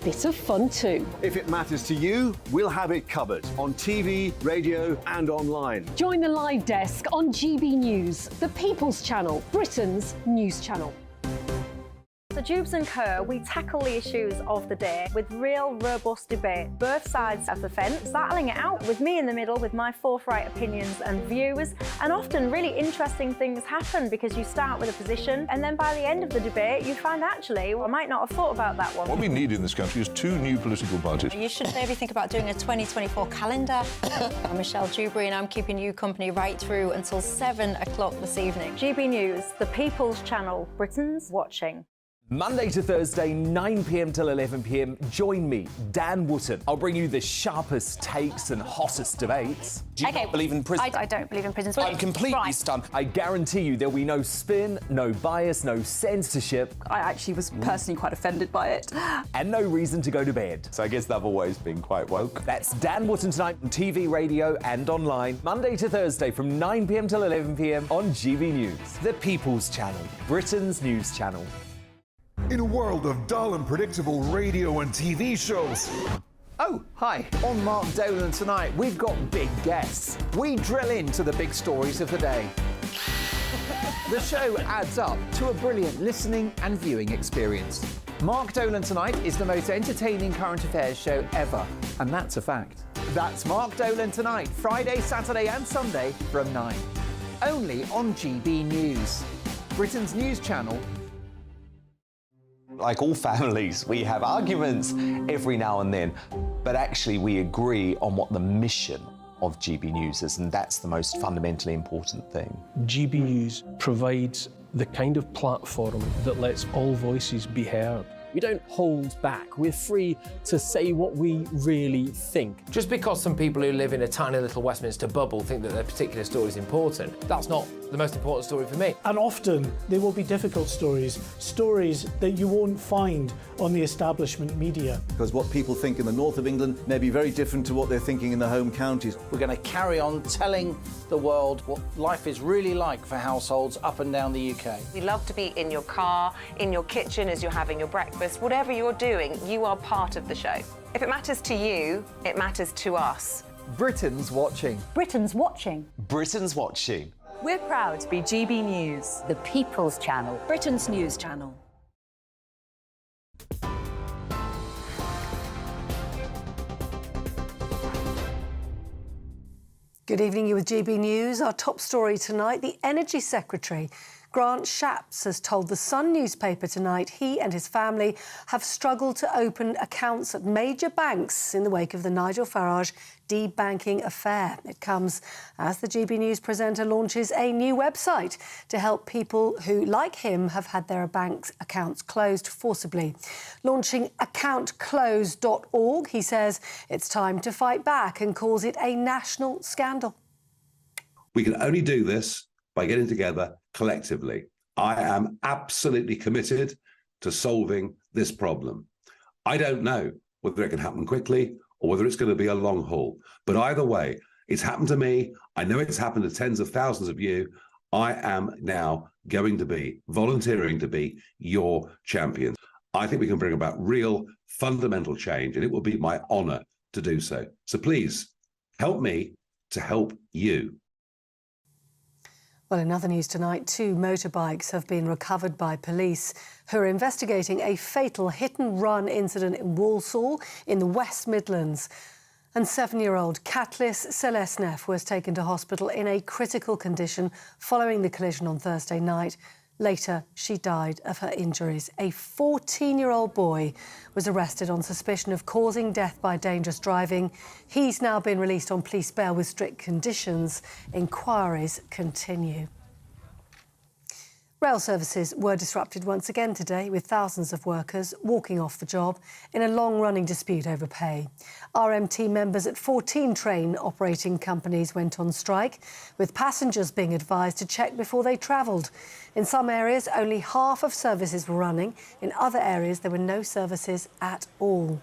bit of fun too. If it matters to you, we'll have it covered on TV, radio and online. Join the live desk on GB News, the People's Channel, Britain's news channel. So Jubes and Kerr, we tackle the issues of the day with real, robust debate, both sides of the fence, battling it out with me in the middle with my forthright opinions and views. And often really interesting things happen because you start with a position and then by the end of the debate you find actually, well, I might not have thought about that one. What we need in this country is 2 new political parties. You should maybe think about doing a 2024 calendar. I'm Michelle Dewberry and I'm keeping you company right through until 7 o'clock this evening. GB News, the People's Channel, Britain's watching. Monday to Thursday, 9 p.m. till 11 p.m. Join me, Dan Wootton. I'll bring you the sharpest takes and hottest debates. Do you not believe in prison? I don't believe in prisons. I'm completely stunned. I guarantee you there'll be no spin, no bias, no censorship. I actually was personally quite offended by it. And no reason to go to bed. So I guess they've always been quite woke. That's Dan Wootton tonight on TV, radio and online. Monday to Thursday from 9 p.m. till 11 p.m. on GB News. The People's Channel, Britain's news channel. In a world of dull and predictable radio and TV shows. Oh, hi. On Mark Dolan tonight, we've got big guests. We drill into the big stories of the day. The show adds up to a brilliant listening and viewing experience. Mark Dolan Tonight is the most entertaining current affairs show ever, and that's a fact. That's Mark Dolan Tonight, Friday, Saturday and Sunday from 9. Only on GB News, Britain's news channel. Like all families, we have arguments every now and then, but actually we agree on what the mission of GB News is, and that's the most fundamentally important thing. GB News provides the kind of platform that lets all voices be heard. We don't hold back. We're free to say what we really think. Just because some people who live in a tiny little Westminster bubble think that their particular story is important, that's not the most important story for me. And often there will be difficult stories, stories that you won't find on the establishment media. Because what people think in the north of England may be very different to what they're thinking in the home counties. We're going to carry on telling the world what life is really like for households up and down the UK. We love to be in your car, in your kitchen as you're having your breakfast. Whatever you're doing, you are part of the show. If it matters to you, it matters to us. Britain's watching. Britain's watching. Britain's watching. We're proud to be GB News, The People's Channel, Britain's news channel. Good evening, you with GB News. Our top story tonight, the Energy Secretary, Grant Shapps, has told the Sun newspaper tonight he and his family have struggled to open accounts at major banks in the wake of the Nigel Farage debanking affair. It comes as the GB News presenter launches a new website to help people who, like him, have had their bank accounts closed forcibly. Launching accountclose.org, he says it's time to fight back and calls it a national scandal. We can only do this by getting together collectively. I am absolutely committed to solving this problem. I don't know whether it can happen quickly or whether it's going to be a long haul. But either way, it's happened to me. I know it's happened to tens of thousands of you. I am now going to be volunteering to be your champion. I think we can bring about real fundamental change, and it will be my honor to do so. So please help me to help you. Well, in other news tonight, 2 motorbikes have been recovered by police who are investigating a fatal hit-and-run incident in Walsall in the West Midlands. And 7-year-old Katlis Selesnev was taken to hospital in a critical condition following the collision on Thursday night. Later, she died of her injuries. A 14-year-old boy was arrested on suspicion of causing death by dangerous driving. He's now been released on police bail with strict conditions. Inquiries continue. Rail services were disrupted once again today, with thousands of workers walking off the job in a long-running dispute over pay. RMT members at 14 train operating companies went on strike, with passengers being advised to check before they travelled. In some areas, only half of services were running. In other areas, there were no services at all.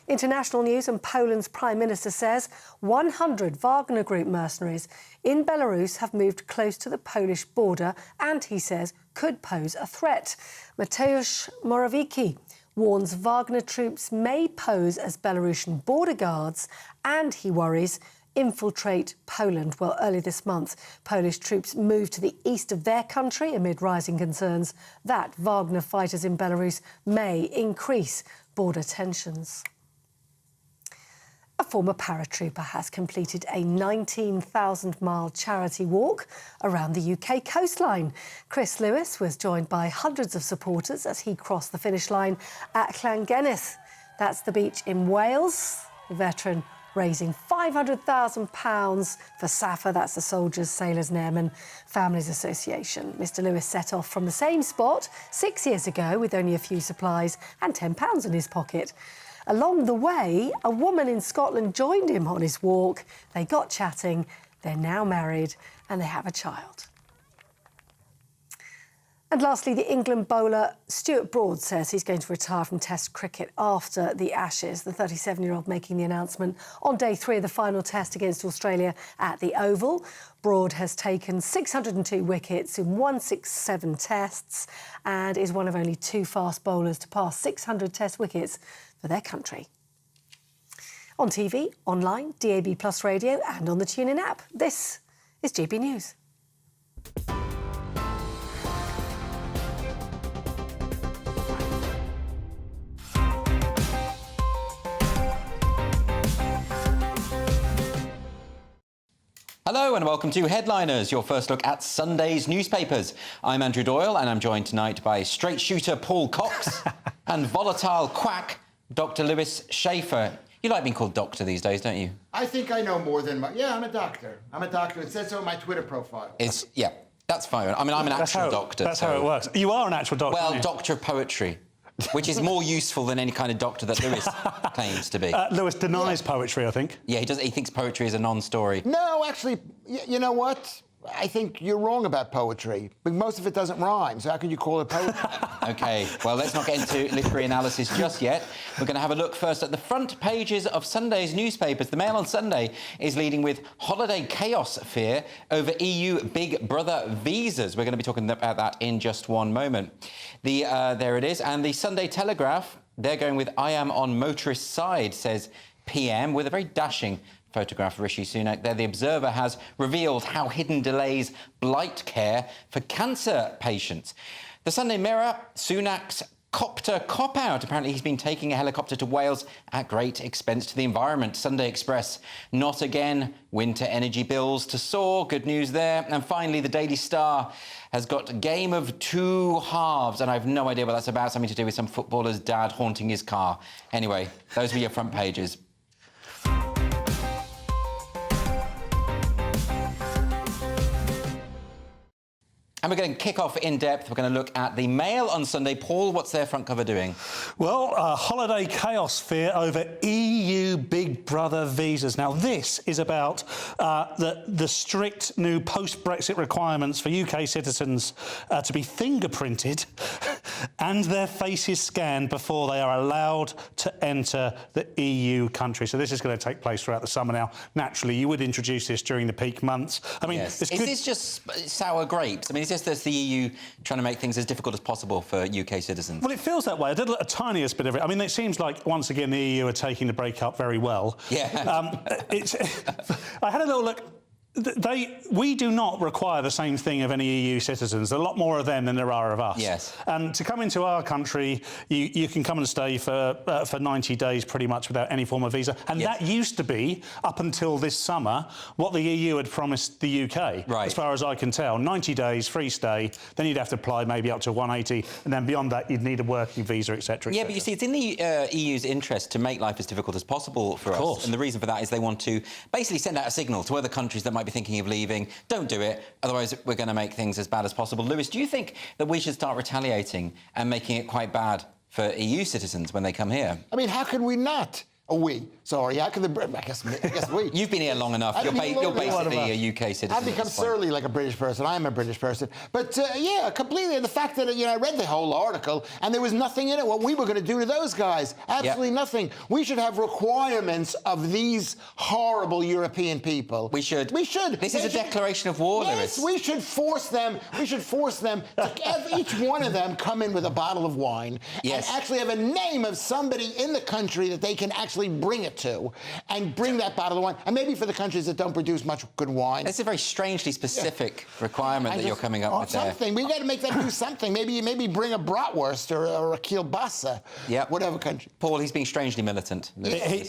International news, and Poland's Prime Minister says 100 Wagner Group mercenaries in Belarus have moved close to the Polish border and, he says, could pose a threat. Mateusz Morawiecki warns Wagner troops may pose as Belarusian border guards and, he worries, infiltrate Poland. Well, early this month, Polish troops moved to the east of their country amid rising concerns that Wagner fighters in Belarus may increase border tensions. A former paratrooper has completed a 19,000-mile charity walk around the UK coastline. Chris Lewis was joined by hundreds of supporters as he crossed the finish line at Llangenith. That's the beach in Wales. The veteran raising £500,000 for SAFA, that's the Soldiers, Sailors and Airmen Families Association. Mr Lewis set off from the same spot 6 years ago with only a few supplies and £10 in his pocket. Along the way, a woman in Scotland joined him on his walk. They got chatting, they're now married and they have a child. And lastly, the England bowler Stuart Broad says he's going to retire from Test cricket after the Ashes. The 37-year-old making the announcement on day 3 of the final Test against Australia at the Oval. Broad has taken 602 wickets in 167 Tests and is one of only 2 fast bowlers to pass 600 Test wickets for their country. On TV, online, DAB+ radio and on the TuneIn app. This is GB News. Hello and welcome to Headliners, your first look at Sunday's newspapers. I'm Andrew Doyle and I'm joined tonight by straight shooter Paul Cox and volatile quack Dr. Lewis Schaefer. You like being called doctor these days, don't you? I think I know more than yeah, I'm a doctor. I'm a doctor. It says so on my Twitter profile. Yeah, that's fine. I mean, I'm an actual doctor. That's how it works. You are an actual doctor. Well, doctor of poetry. Which is more useful than any kind of doctor that Lewis claims to be. Lewis denies poetry, I think. Yeah, he does. He thinks poetry is a non-story. No, actually, you know what? I think you're wrong about poetry. But most of it doesn't rhyme, so how can you call it poetry? OK, well, let's not get into literary analysis just yet. We're going to have a look first at the front pages of Sunday's newspapers. The Mail on Sunday is leading with holiday chaos fear over EU Big Brother visas. We're going to be talking about that in just one moment. There it is. And the Sunday Telegraph, they're going with I am on motorist side, says PM, with a very dashing photograph of Rishi Sunak there. The Observer has revealed how hidden delays blight care for cancer patients. The Sunday Mirror, Sunak's copter cop-out. Apparently he's been taking a helicopter to Wales at great expense to the environment. Sunday Express, not again. Winter energy bills to soar. Good news there. And finally, the Daily Star has got a game of 2 halves, and I have no idea what that's about. Something to do with some footballer's dad haunting his car. Anyway, those were your front pages. And we're going to kick off in depth. We're going to look at the Mail on Sunday. Paul, what's their front cover doing? Well, holiday chaos fear over EU Big Brother visas. Now, this is about the strict new post-Brexit requirements for UK citizens to be fingerprinted and their faces scanned before they are allowed to enter the EU country. So this is going to take place throughout the summer now. Naturally, you would introduce this during the peak months. I mean, yes. Is this just sour grapes? I mean, is this the EU trying to make things as difficult as possible for UK citizens? Well, it feels that way. I did a tiniest bit of it. I mean, it seems like, once again, the EU are taking the break-up very well. Yeah. I had a little look. We do not require the same thing of any EU citizens. There are a lot more of them than there are of us. Yes. And to come into our country, you can come and stay for 90 days pretty much without any form of visa. And that used to be, up until this summer, what the EU had promised the UK. Right. As far as I can tell. 90 days, free stay, then you'd have to apply maybe up to 180, and then beyond that you'd need a working visa, etc. Yeah, but you see, it's in the EU's interest to make life as difficult as possible for us. And the reason for that is they want to basically send out a signal to other countries that might be thinking of leaving. Don't do it, otherwise we're going to make things as bad as possible. Lewis, do you think that we should start retaliating and making it quite bad for EU citizens when they come here? I mean, how can we not? Oh, we. Sorry, how can the... I guess we. You've been here long enough. You're basically a UK citizen. I've become surly like a British person. I am a British person. But, yeah, completely. And the fact that, I read the whole article and there was nothing in it what we were going to do to those guys. Absolutely nothing. We should have requirements of these horrible European people. We should. We should. This is a declaration of war, Lewis. Yes, we should force them to each one of them come in with a bottle of wine and actually have a name of somebody in the country that they can actually bring it to and bring that bottle of wine. And maybe for the countries that don't produce much good wine. It's a very strangely specific requirement that you're coming up with something. We've got to make them do something. Maybe bring a bratwurst or a kielbasa. Yeah. Whatever country. Paul, he's being strangely militant.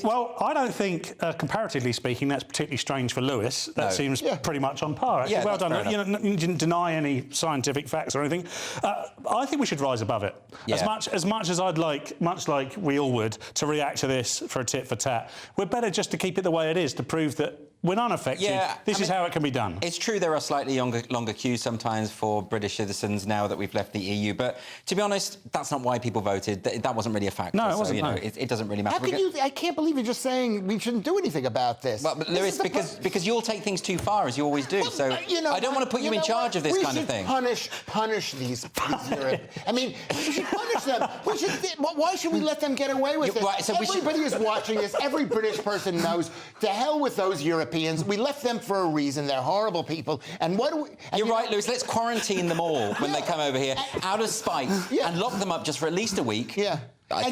Well, I don't think, comparatively speaking, that's particularly strange for Lewis. That seems pretty much on par. Actually. Yeah, well done. You didn't deny any scientific facts or anything. I think we should rise above it. Yeah. As much as I'd like, much like we all would, to react to this for a tit for tat, we're better just to keep it the way it is to prove that we're unaffected. This is how it can be done. It's true there are slightly longer queues sometimes for British citizens now that we've left the EU, but to be honest, that's not why people voted. That wasn't really a factor. No, it wasn't. So, it doesn't really matter. How can you? I can't believe you're just saying we shouldn't do anything about this. Well, but Lewis, because you'll take things too far, as you always do. So I don't want to put you in charge of this kind of thing. Punish these Europeans. I mean, we should punish them. Why should we let them get away with it? Right, so Everybody is watching this. Every British person knows. To hell with those Europeans. We left them for a reason. They're horrible people. And what do we... You're right, Lewis. Let's quarantine them all when they come over here out of spite and lock them up just for at least a week. Yeah.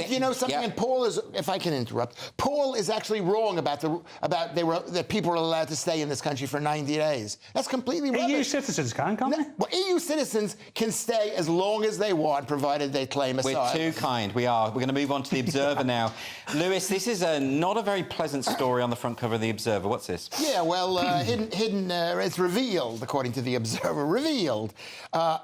You know something, and Paul is, if I can interrupt, Paul is actually wrong about that people are allowed to stay in this country for 90 days. That's completely rubbish. EU citizens can't they? Well, EU citizens can stay as long as they want, provided they claim asylum. We're too kind. We are. We're going to move on to The Observer now. Lewis, this is not a very pleasant story on the front cover of The Observer. What's this? Yeah, well, it's revealed, according to The Observer, revealed.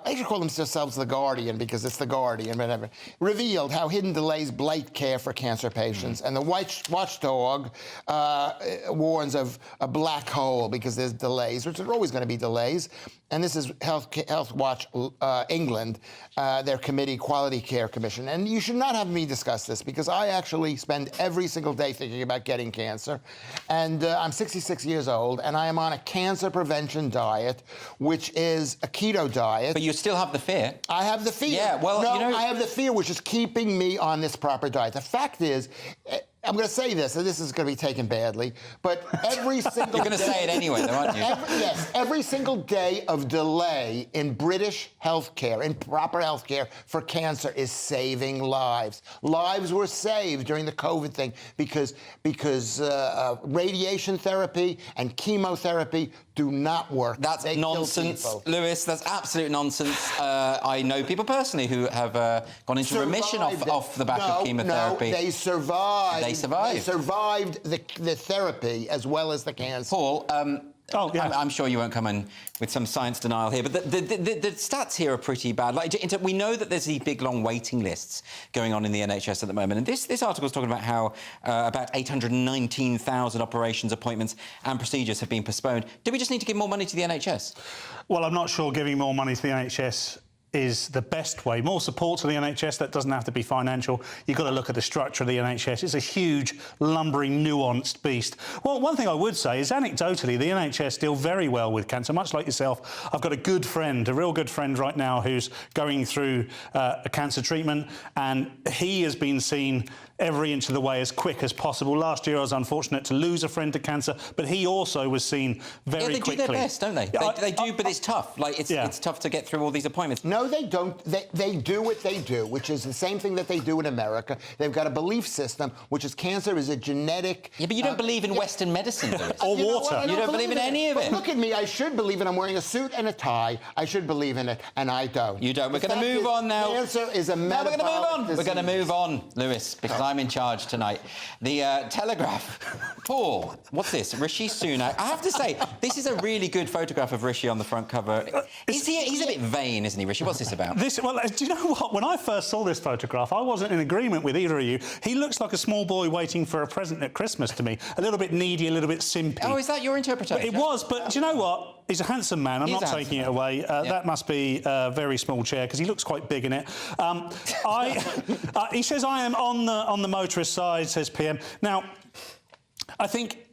They should call themselves The Guardian because it's The Guardian, whatever. Revealed how hidden delays blight care for cancer patients. And the watchdog warns of a black hole because there's delays, which are always going to be delays. And this is Health Watch England, their committee, Quality Care Commission. And you should not have me discuss this because I actually spend every single day thinking about getting cancer. And I'm 66 years old, and I am on a cancer prevention diet, which is a keto diet. But you still have the fear. I have the fear. Yeah, well, no, I have the fear, which is keeping me on this proper diet. The fact is, I'm going to say this, and this is going to be taken badly, but every single You're going to say it anyway, though, aren't you? Every single day of delay in British healthcare, in proper healthcare for cancer, is saving lives. Lives were saved during the COVID thing because radiation therapy and chemotherapy do not work. That's nonsense, Lewis. That's absolute nonsense. I know people personally who have gone into remission off the back of chemotherapy. No, they survived. They survived. They survived the therapy as well as the cancer. Paul, I'm sure you won't come in with some science denial here, but the stats here are pretty bad. We know that there's these big, long waiting lists going on in the NHS at the moment, and this article is talking about how about 819,000 operations, appointments and procedures have been postponed. Do we just need to give more money to the NHS? Well, I'm not sure giving more money to the NHS is the best way. More support to the NHS, that doesn't have to be financial. You've got to look at the structure of the NHS. It's a huge, lumbering, nuanced beast. Well, one thing I would say is, anecdotally, the NHS deal very well with cancer. Much like yourself, I've got a good friend, a real good friend right now, who's going through a cancer treatment, and he has been seen every inch of the way as quick as possible. Last year, I was unfortunate to lose a friend to cancer, but he also was seen very quickly. They do their best, don't they? They do, but it's tough. It's tough to get through all these appointments. No, they don't. They do what they do, which is the same thing that they do in America. They've got a belief system, which is cancer is a genetic... Yeah, but you don't believe in Western medicine, Lewis. Or water. You don't believe in any of it. Look at me. I should believe it. I'm wearing a suit and a tie. I should believe in it, and I don't. You don't. We're going to move on now. Cancer is a metabolic disease. We're going to move on, Lewis, because I'm in charge tonight. The Telegraph. Paul, what's this? Rishi Sunak. I have to say, this is a really good photograph of Rishi on the front cover. He's a bit vain, isn't he, Rishi? What's this about? Well, do you know what? When I first saw this photograph, I wasn't in agreement with either of you. He looks like a small boy waiting for a present at Christmas to me. A little bit needy, a little bit simpy. Oh, is that your interpretation? It was, but do you know what? He's a handsome man. I'm not taking it away. That must be a very small chair because he looks quite big in it. He says, I am on the motorist side, says PM. Now, I think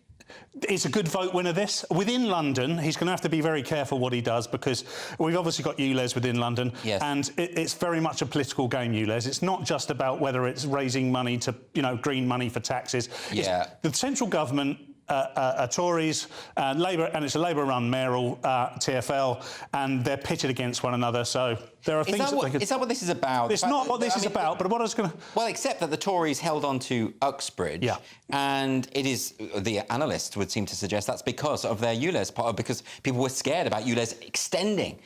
it's a good vote winner, this. Within London, he's going to have to be very careful what he does because we've obviously got ULEZ within London and it's very much a political game, ULEZ. It's not just about whether it's raising money to, green money for taxes. Yeah. The central government are Tories, Labour, and it's a Labour-run mayoral TfL, and they're pitted against one another. So there are things Is that what this is about? It's not what this is about, but what I was going to... Well, except that the Tories held on to Uxbridge, and it is, the analysts would seem to suggest that's because of their ULEZ, because people were scared about ULEZ extending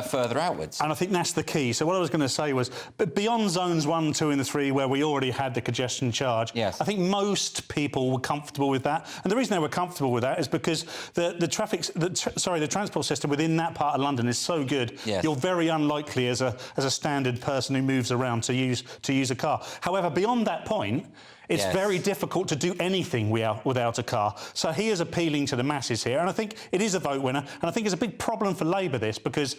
further outwards. And I think that's the key. So what I was going to say was, but beyond zones 1, 2 and 3, where we already had the congestion charge, I think most people were comfortable with that. And the reason they were comfortable with that is because the transport system within that part of London is so good. You're very unlikely as a standard person who moves around to use a car. However, beyond that point, it's very difficult to do anything without a car. So he is appealing to the masses here, and I think it is a vote winner. And I think it's a big problem for Labour, this, because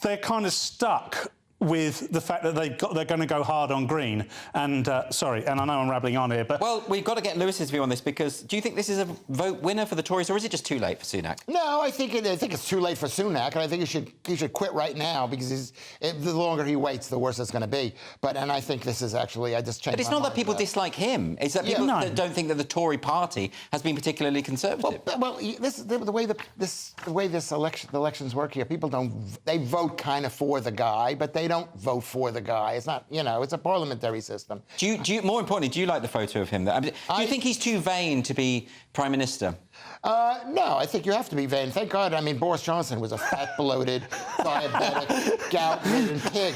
they're kind of stuck with the fact that they're going to go hard on green. And, sorry, and I know I'm rabbling on here, but... Well, we've got to get Lewis's view on this, because do you think this is a vote winner for the Tories, or is it just too late for Sunak? No, I think it's too late for Sunak, and I think he should quit right now, because the longer he waits, the worse it's going to be. And I think this is actually... I just changed But it's not that people dislike him. It's that people that don't think that the Tory party has been particularly conservative. Well, the way the elections work here, people they vote kind of for the guy, but they don't vote for the guy. It's not, it's a parliamentary system. Do you more importantly, do you like the photo of him? Do you think he's too vain to be Prime Minister? No, I think you have to be vain. Thank God. I mean, Boris Johnson was a fat, bloated, diabetic, gout-ridden pig.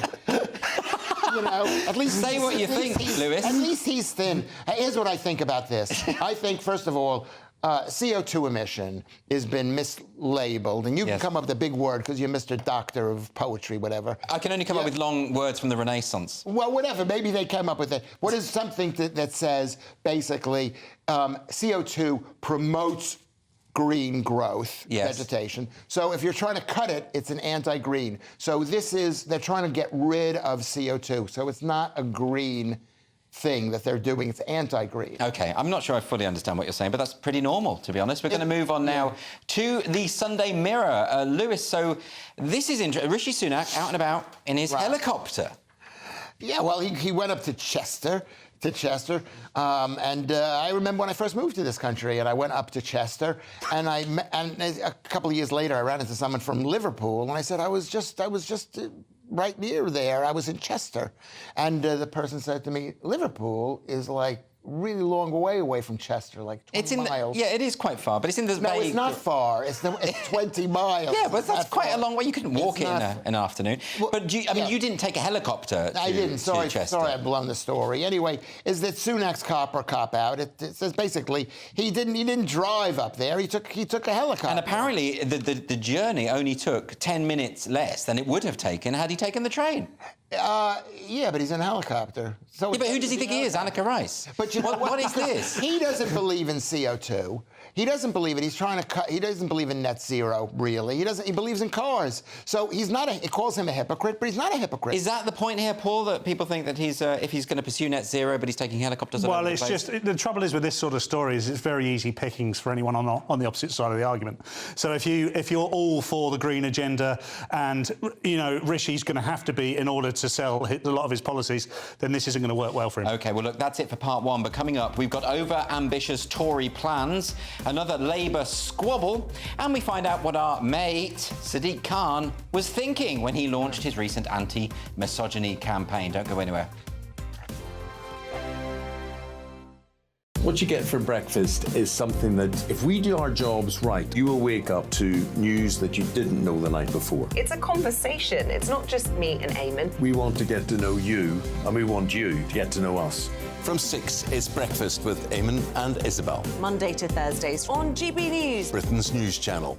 At least say what you think, Lewis. At least he's thin. Here's what I think about this. I think, first of all, CO2 emission has been mislabeled, and you can come up with a big word because you're Mr. Doctor of Poetry, whatever. I can only come up with long words from the Renaissance. Well, whatever. Maybe they came up with it. What is something that says, basically, CO2 promotes green growth, vegetation. So if you're trying to cut it, it's an anti-green. So they're trying to get rid of CO2. So it's not a green thing that they're doing. It's anti-green. OK, I'm not sure I fully understand what you're saying, but that's pretty normal, to be honest. We're going to move on now to the Sunday Mirror. Lewis, so this is interesting. Rishi Sunak out and about in his helicopter. Yeah, well, he went up to Chester. And I remember when I first moved to this country, and I went up to Chester, and a couple of years later, I ran into someone from Liverpool, and I said, I was just right near there. I was in Chester. And the person said to me, Liverpool is like really long way away from Chester, like 20 miles. Yeah, it is quite far, but it's in the... No, it's not far. It's 20 miles. Yeah, but that's quite a long way. You couldn't walk it in an afternoon. Well, but you didn't take a helicopter to I didn't. Sorry, Chester. I've blown the story. Anyway, is that Sunak's cop or cop out? It says basically he didn't drive up there. He took a helicopter. And apparently the journey only took 10 minutes less than it would have taken had he taken the train. Yeah, but he's in a helicopter. So but who does he think he is, Annika Rice? But what is this? He doesn't believe in CO2. He doesn't believe it. He's trying to cut. He doesn't believe in net zero, really. He believes in cars. So he's not. It calls him a hypocrite, but he's not a hypocrite. Is that the point here, Paul? That people think that he's if he's going to pursue net zero, but he's taking helicopters? Well, it's just the trouble is with this sort of story is it's very easy pickings for anyone on the opposite side of the argument. So if you're all for the green agenda, and Rishi's going to have to be in order to sell a lot of his policies, then this isn't going to work well for him. OK, well, look, that's it for part one. But coming up, we've got over-ambitious Tory plans, another Labour squabble, and we find out what our mate, Sadiq Khan, was thinking when he launched his recent anti-misogyny campaign. Don't go anywhere. What you get for breakfast is something that, if we do our jobs right, you will wake up to news that you didn't know the night before. It's a conversation. It's not just me and Eamon. We want to get to know you, and we want you to get to know us. From 6, it's Breakfast with Eamon and Isabel. Monday to Thursdays on GB News, Britain's news channel.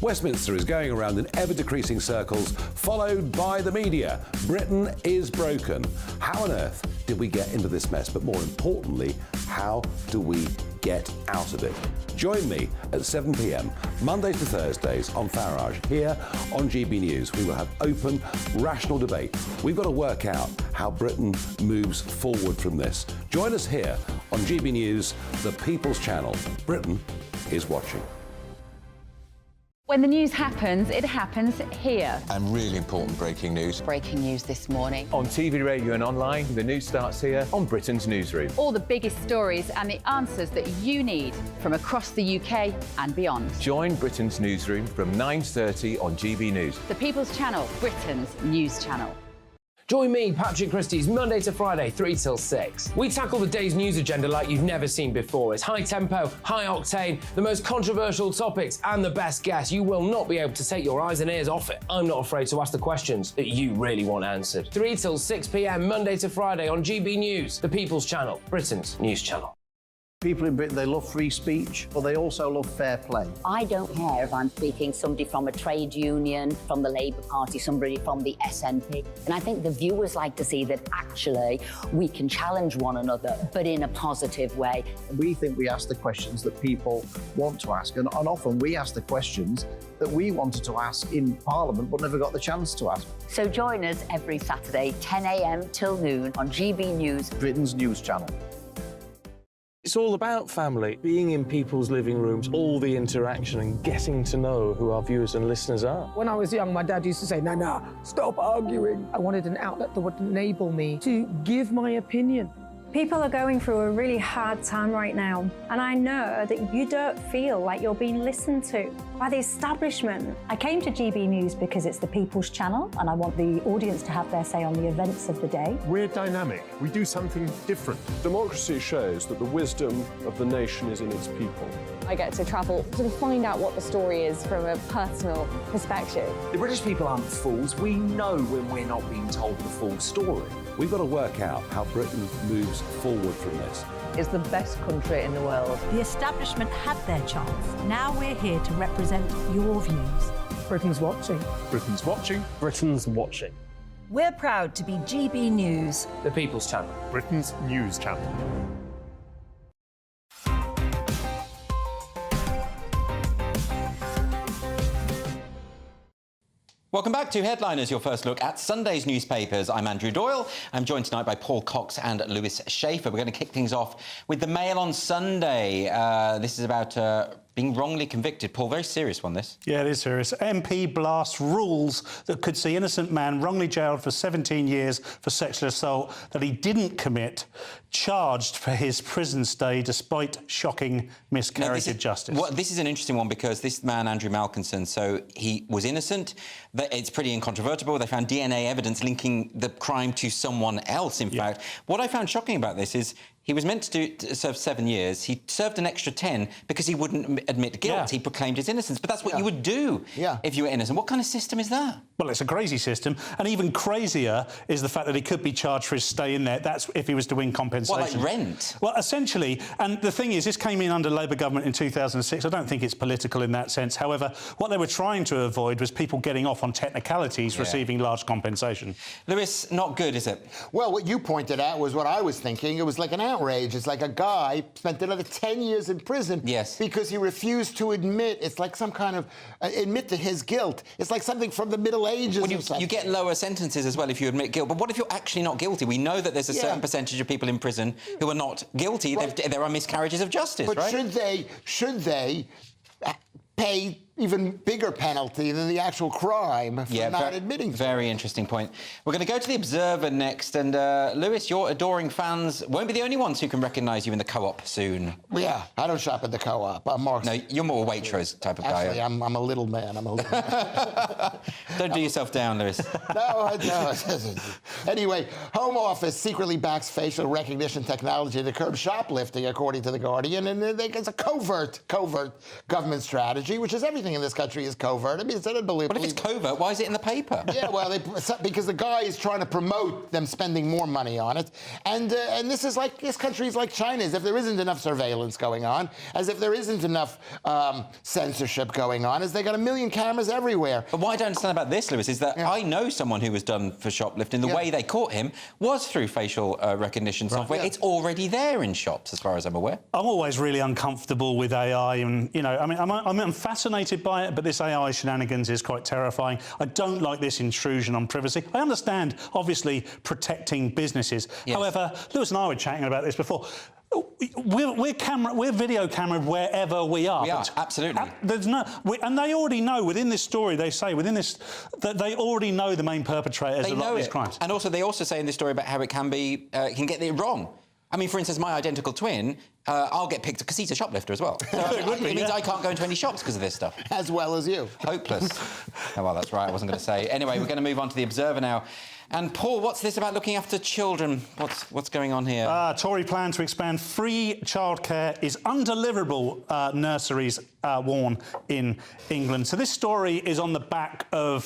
Westminster is going around in ever-decreasing circles, followed by the media. Britain is broken. How on earth did we get into this mess? But more importantly, how do we get out of it? Join me at 7 p.m, Mondays to Thursdays on Farage, here on GB News. We will have open, rational debate. We've got to work out how Britain moves forward from this. Join us here on GB News, the People's Channel. Britain is watching. When the news happens, it happens here. And really important breaking news. Breaking news this morning. On TV, radio and online, the news starts here on Britain's Newsroom. All the biggest stories and the answers that you need from across the UK and beyond. Join Britain's Newsroom from 9:30 on GB News. The People's Channel, Britain's news channel. Join me, Patrick Christie's, Monday to Friday, 3 till 6. We tackle the day's news agenda like you've never seen before. It's high tempo, high octane, the most controversial topics, and the best guests. You will not be able to take your eyes and ears off it. I'm not afraid to ask the questions that you really want answered. 3 till 6 p.m, Monday to Friday on GB News, the People's Channel, Britain's news channel. People in Britain, they love free speech, but they also love fair play. I don't care if I'm speaking somebody from a trade union, from the Labour Party, somebody from the SNP. And I think the viewers like to see that actually we can challenge one another, but in a positive way. We think we ask the questions that people want to ask, and often we ask the questions that we wanted to ask in Parliament but never got the chance to ask. So join us every Saturday, 10 a.m. till noon on GB News, Britain's news channel. It's all about family, being in people's living rooms, all the interaction and getting to know who our viewers and listeners are. When I was young, my dad used to say, Nana, stop arguing. I wanted an outlet that would enable me to give my opinion. People are going through a really hard time right now, and I know that you don't feel like you're being listened to by the establishment. I came to GB News because it's the People's Channel, and I want the audience to have their say on the events of the day. We're dynamic. We do something different. Democracy shows that the wisdom of the nation is in its people. I get to travel to find out what the story is from a personal perspective. The British people aren't fools. We know when we're not being told the full story. We've got to work out how Britain moves forward from this. It's the best country in the world. The establishment had their chance. Now we're here to represent your views. Britain's watching. Britain's watching. Britain's watching. We're proud to be GB News, The People's Channel, Britain's news channel. Welcome back to Headliners, your first look at Sunday's newspapers. I'm Andrew Doyle. I'm joined tonight by Paul Cox and Lewis Schaefer. We're going to kick things off with the Mail on Sunday. This is about being wrongly convicted. Paul, very serious one, this. Yeah, it is serious. MP blasts rules that could see innocent man wrongly jailed for 17 years for sexual assault that he didn't commit, charged for his prison stay despite shocking miscarriage of justice. Well, this is an interesting one because this man, Andrew Malkinson, so he was innocent. It's pretty incontrovertible. They found DNA evidence linking the crime to someone else, in fact. What I found shocking about this is he was meant to serve 7 years. He served an extra 10 because he wouldn't admit guilt. He proclaimed his innocence. But that's what you would do if you were innocent. What kind of system is that? Well, it's a crazy system. And even crazier is the fact that he could be charged for his stay in there. That's if he was to win compensation. What, like rent? Well, essentially. And the thing is, this came in under Labour government in 2006. I don't think it's political in that sense. However, what they were trying to avoid was people getting off on technicalities, receiving large compensation. Lewis, not good, is it? Well, what you pointed out was what I was thinking. It was like an outrage. It's like a guy spent another 10 years in prison because he refused to admit. It's like some kind of admit to his guilt. It's like something from the Middle Ages. Well, you get lower sentences as well if you admit guilt. But what if you're actually not guilty? We know that there's a certain percentage of people in prison who are not guilty. Right. There are miscarriages of justice, but right? should they pay even bigger penalty than the actual crime for not admitting? Very interesting point. We're going to go to the Observer next, and Lewis, your adoring fans won't be the only ones who can recognise you in the Co-op soon. Yeah, I don't shop at the Co-op. I'm Mark's. No, you're more a Waitrose type of guy. Actually, I'm a little man. Don't do yourself down, Lewis. No. Anyway, Home Office secretly backs facial recognition technology to curb shoplifting, according to The Guardian, and it's a covert government strategy, which is everything everything in this country is covert. I mean, it's unbelievable. Well, if it's covert, why is it in the paper? Yeah, well, because the guy is trying to promote them spending more money on it. And this country is like China, as if there isn't enough surveillance going on, as if there isn't enough censorship going on, as they got 1 million cameras everywhere. But what I don't understand about this, Lewis, is that I know someone who was done for shoplifting. The way they caught him was through facial recognition software. Yeah. It's already there in shops, as far as I'm aware. I'm always really uncomfortable with AI, and I'm fascinated by it, but this AI shenanigans is quite terrifying. I don't like this intrusion on privacy. I understand, obviously, protecting businesses. Yes. However, Lewis and I were chatting about this before. We're video cameraed wherever we are. We are, absolutely. And they already know within this story. They say within this that they already know the main perpetrators of a lot of these crimes. And also, they also say in this story about how it can can get it wrong. I mean, for instance, my identical twin, I'll get picked because he's a shoplifter as well. So it means I can't go into any shops because of this stuff. As well as you. Hopeless. Oh, well, that's right. I wasn't going to say. Anyway, we're going to move on to the Observer now. And Paul, what's this about looking after children? What's going on here? Tory plan to expand free childcare is undeliverable, nurseries warn in England. So this story is on the back of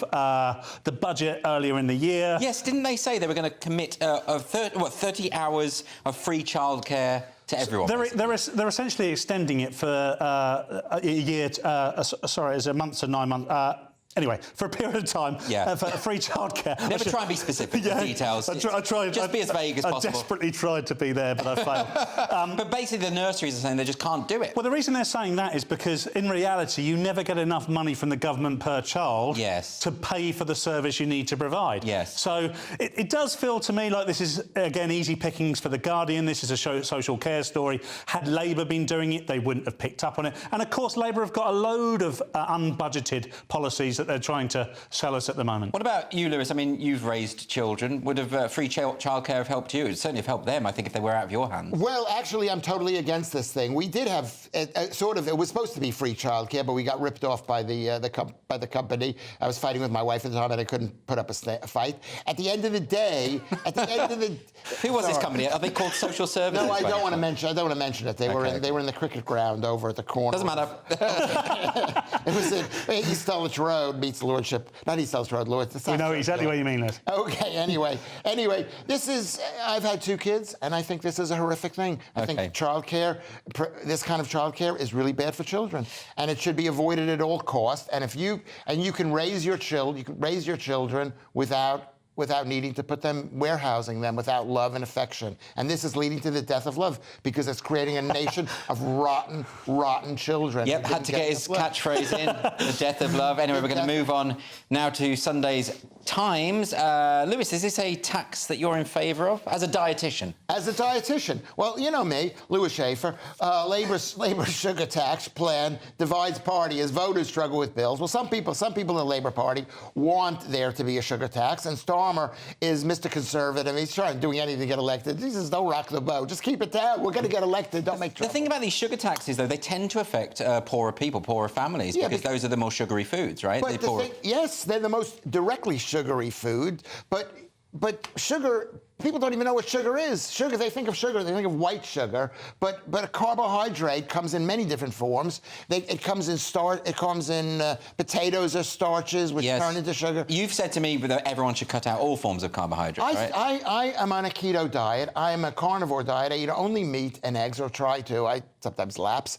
the budget earlier in the year. Yes, didn't they say they were going to commit 30 hours of free childcare to everyone? They're essentially extending it for a year. As a month to 9 months. Anyway, for a period of time, for free childcare. Never try and be specific with details. I tried. Just be as vague as possible. I desperately tried to be there, but I failed. But basically, the nurseries are saying they just can't do it. Well, the reason they're saying that is because, in reality, you never get enough money from the government per child to pay for the service you need to provide. Yes. So it does feel to me like this is, again, easy pickings for The Guardian. This is a social care story. Had Labour been doing it, they wouldn't have picked up on it. And, of course, Labour have got a load of unbudgeted policies that they're trying to sell us at the moment. What about you, Lewis? I mean, you've raised children. Would have free childcare have helped you? It would certainly have helped them, I think, if they were out of your hands. Well, actually, I'm totally against this thing. We did have it was supposed to be free childcare, but we got ripped off by the company. I was fighting with my wife at the time, and I couldn't put up a fight. At the end of the day, who was this company? Are they called Social Services? No, I don't want to mention it. They were in the cricket ground over at the corner. Doesn't matter. It was in East Dulwich Road meets Lordship. Not East Dulwich Road, Lord. We know exactly what you mean, Liz. Okay. Anyway, I've had 2 kids, and I think this is a horrific thing. I think childcare, this kind of childcare, is really bad for children, and it should be avoided at all costs. And you can raise your children without needing to put them, warehousing them without love and affection. And this is leading to the death of love because it's creating a nation of rotten children. Yep, had to get his catchphrase in, the death of love. Anyway, we're going to move on now to Sunday's Times. Lewis, is this a tax that you're in favour of as a dietitian? As a dietitian? Well, you know me, Lewis Schaefer. Labour's sugar tax plan divides party as voters struggle with bills. Well, some people in the Labour Party want there to be a sugar tax, and Starmer is Mr. Conservative. He's trying doing anything to get elected. He says, don't rock the boat. Just keep it down. We're going to get elected. Don't make trouble. The thing about these sugar taxes, though, they tend to affect poorer people, poorer families, because those are the more sugary foods, right? Yes, they're the most directly sugary food, but sugar, people don't even know what sugar is. Sugar, they think of white sugar, but a carbohydrate comes in many different forms. It comes in potatoes or starches, which turn into sugar. You've said to me that everyone should cut out all forms of carbohydrates, right? I am on a keto diet. I am a carnivore diet. I eat only meat and eggs, or try to. I sometimes lapse.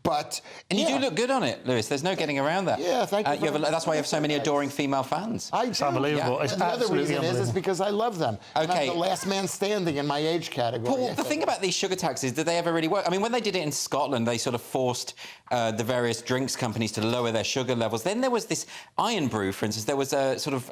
And you do look good on it, Lewis. There's no getting around that. Yeah, thank you. That's why you have so many adoring female fans. It's unbelievable. Yeah. It's the other reason unbelievable. is because I love them. Okay. And I'm the last man standing in my age category. Paul, the thing about these sugar taxes, did they ever really work? I mean, when they did it in Scotland, they sort of forced the various drinks companies to lower their sugar levels. Then there was this Iron Brew, for instance. There was a sort of,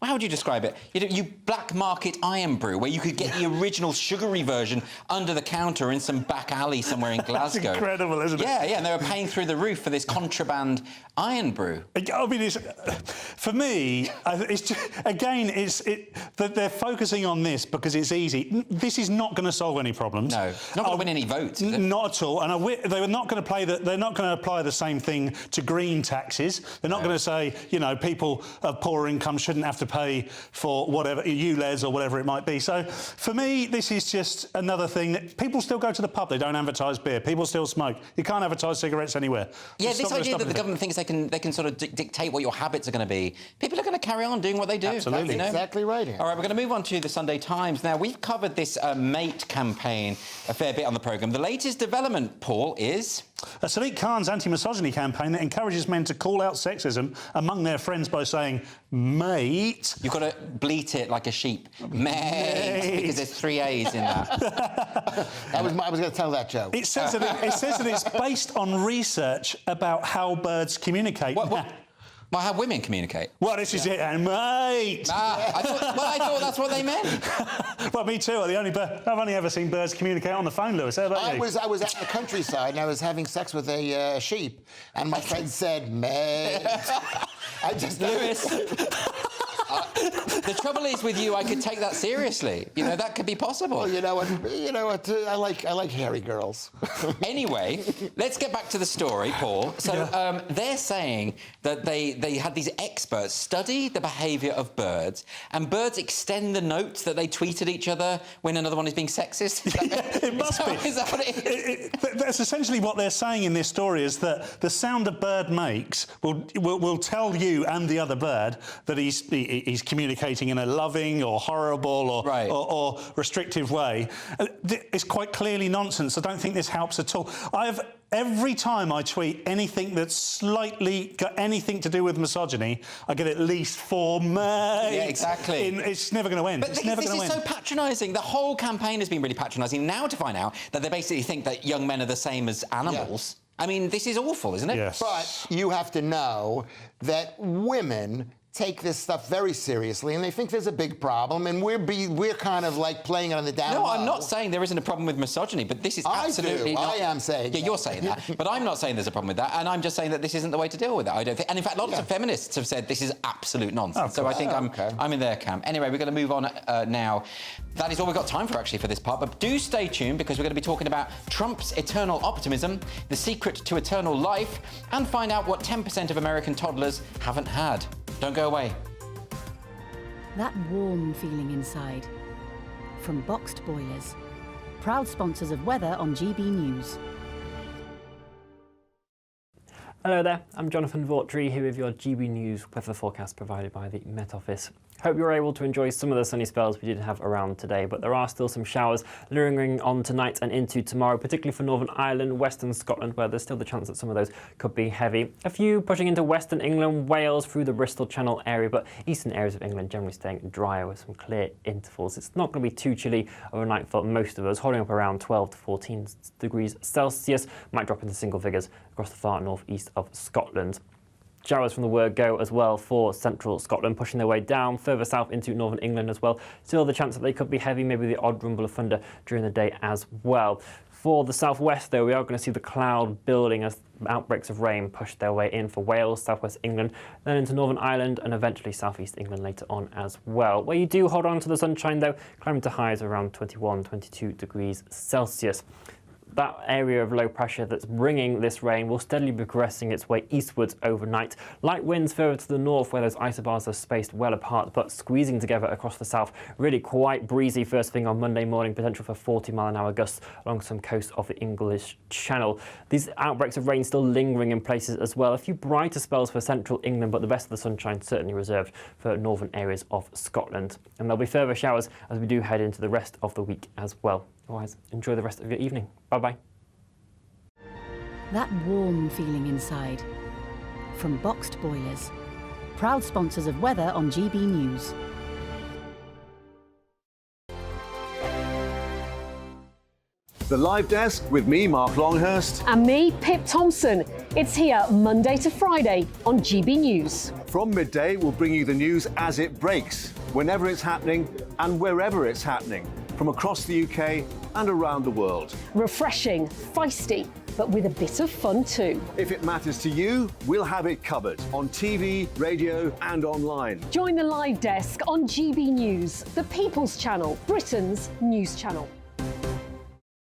how would you describe it? You black market Iron Brew, where you could get the original sugary version under the counter in some back alley somewhere in Glasgow. That's incredible, isn't it? Yeah, and they were paying through the roof for this contraband Iron Brew. I mean, for me, it's just, again, that they're focusing on this this because it's easy. This is not going to solve any problems. No, it's not going to win any votes. Is it? Not at all. And they're not going to play they're not going to apply the same thing to green taxes. They're not going to say, you know, people of poorer income shouldn't have to pay for whatever ULEZ or whatever it might be. So for me, this is just another thing that people still go to the pub. They don't advertise beer. People still smoke. You can't advertise cigarettes anywhere. Yeah, It's this not gonna idea stop that the anything. government thinks they can sort of dictate what your habits are going to be. People are going to carry on doing what they do. Absolutely. You know? Exactly right. All right, we're going to move on to the Sunday Times. Now, we've covered this mate campaign a fair bit on the programme. The latest development, Paul, is... Sadiq Khan's anti-misogyny campaign that encourages men to call out sexism among their friends by saying, mate. You've got to bleat it like a sheep. Mate. Because there's 3 A's in that. I was going to tell that joke. It says that it's based on research about how birds communicate. Well, how women communicate. Well, this is it, and mate. I thought that's what they meant. Well, me too. I've only ever seen birds communicate on the phone, Lewis. How about you? I was out in the countryside and I was having sex with a sheep, and my friend said, mate. Lewis. The trouble is with you, I could take that seriously. You know, that could be possible. Well, you know what? I like hairy girls. Anyway, let's get back to the story, Paul. So they're saying that they had these experts study the behaviour of birds, and birds extend the notes that they tweet at each other when another one is being sexist. It must be. Is that what it is? That's essentially what they're saying in this story, is that the sound a bird makes will tell you and the other bird that he's communicating in a loving or horrible or restrictive way. It's quite clearly nonsense. I don't think this helps at all. Every time I tweet anything that's slightly got anything to do with misogyny, I get at least 4 mates. Yeah, exactly. It's never going to win. But It's never this going to is win. so patronising. The whole campaign has been really patronising. Now to find out that they basically think that young men are the same as animals. Yeah. I mean, this is awful, isn't it? Yes. But you have to know that women take this stuff very seriously, and they think there's a big problem, and we're kind of like playing it on the down low. No, I'm not saying there isn't a problem with misogyny, but this is absolutely not... I am saying Yeah, you're saying that, but I'm not saying there's a problem with that, and I'm just saying that this isn't the way to deal with it, I don't think. And in fact, lots of feminists have said this is absolute nonsense, so I think I'm in their camp. Anyway, we're going to move on now. That is all we've got time for, actually, for this part, but do stay tuned, because we're going to be talking about Trump's eternal optimism, the secret to eternal life, and find out what 10% of American toddlers haven't had. Don't go away. That warm feeling inside. From Boxed Boilers. Proud sponsors of weather on GB News. Hello there, I'm Jonathan Vautry here with your GB News weather forecast provided by the Met Office. Hope you were able to enjoy some of the sunny spells we did have around today, but there are still some showers lingering on tonight and into tomorrow, particularly for Northern Ireland, Western Scotland, where there's still the chance that some of those could be heavy. A few pushing into Western England, Wales, through the Bristol Channel area, but eastern areas of England generally staying drier with some clear intervals. It's not going to be too chilly overnight for most of us, holding up around 12 to 14 degrees Celsius, might drop into single figures across the far northeast of Scotland. Showers from the word go as well for central Scotland, pushing their way down further south into northern England as well. Still the chance that they could be heavy, maybe the odd rumble of thunder during the day as well. For the southwest, though, we are going to see the cloud building as outbreaks of rain push their way in for Wales, southwest England, then into Northern Ireland and eventually southeast England later on as well. Where you do hold on to the sunshine, though, climbing to highs around 21, 22 degrees Celsius. That area of low pressure that's bringing this rain will steadily be progressing its way eastwards overnight. Light winds further to the north where those isobars are spaced well apart but squeezing together across the south. Really quite breezy first thing on Monday morning, potential for 40-mile-an-hour gusts along some coast of the English Channel. These outbreaks of rain still lingering in places as well. A few brighter spells for central England, but the rest of the sunshine certainly reserved for northern areas of Scotland. And there'll be further showers as we do head into the rest of the week as well. Otherwise, enjoy the rest of your evening. Bye-bye. That warm feeling inside. From Boxed Boilers. Proud sponsors of weather on GB News. The Live Desk with me, Mark Longhurst. And me, Pip Thompson. It's here Monday to Friday on GB News. From midday, we'll bring you the news as it breaks, whenever it's happening and wherever it's happening. from across the UK and around the world. Refreshing, feisty, but with a bit of fun too. If it matters to you, we'll have it covered on TV, radio and online. Join the live desk on GB News, the People's Channel, Britain's news channel.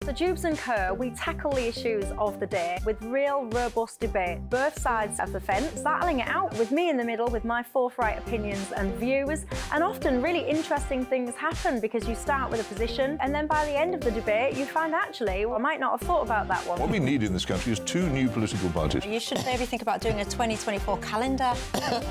So Jubes and Kerr, we tackle the issues of the day with real robust debate, both sides of the fence, battling it out with me in the middle with my forthright opinions and views, and often really interesting things happen because you start with a position and then by the end of the debate you find actually, well, I might not have thought about that one. What we need in this country is 2 new political parties. You should maybe think about doing a 2024 calendar.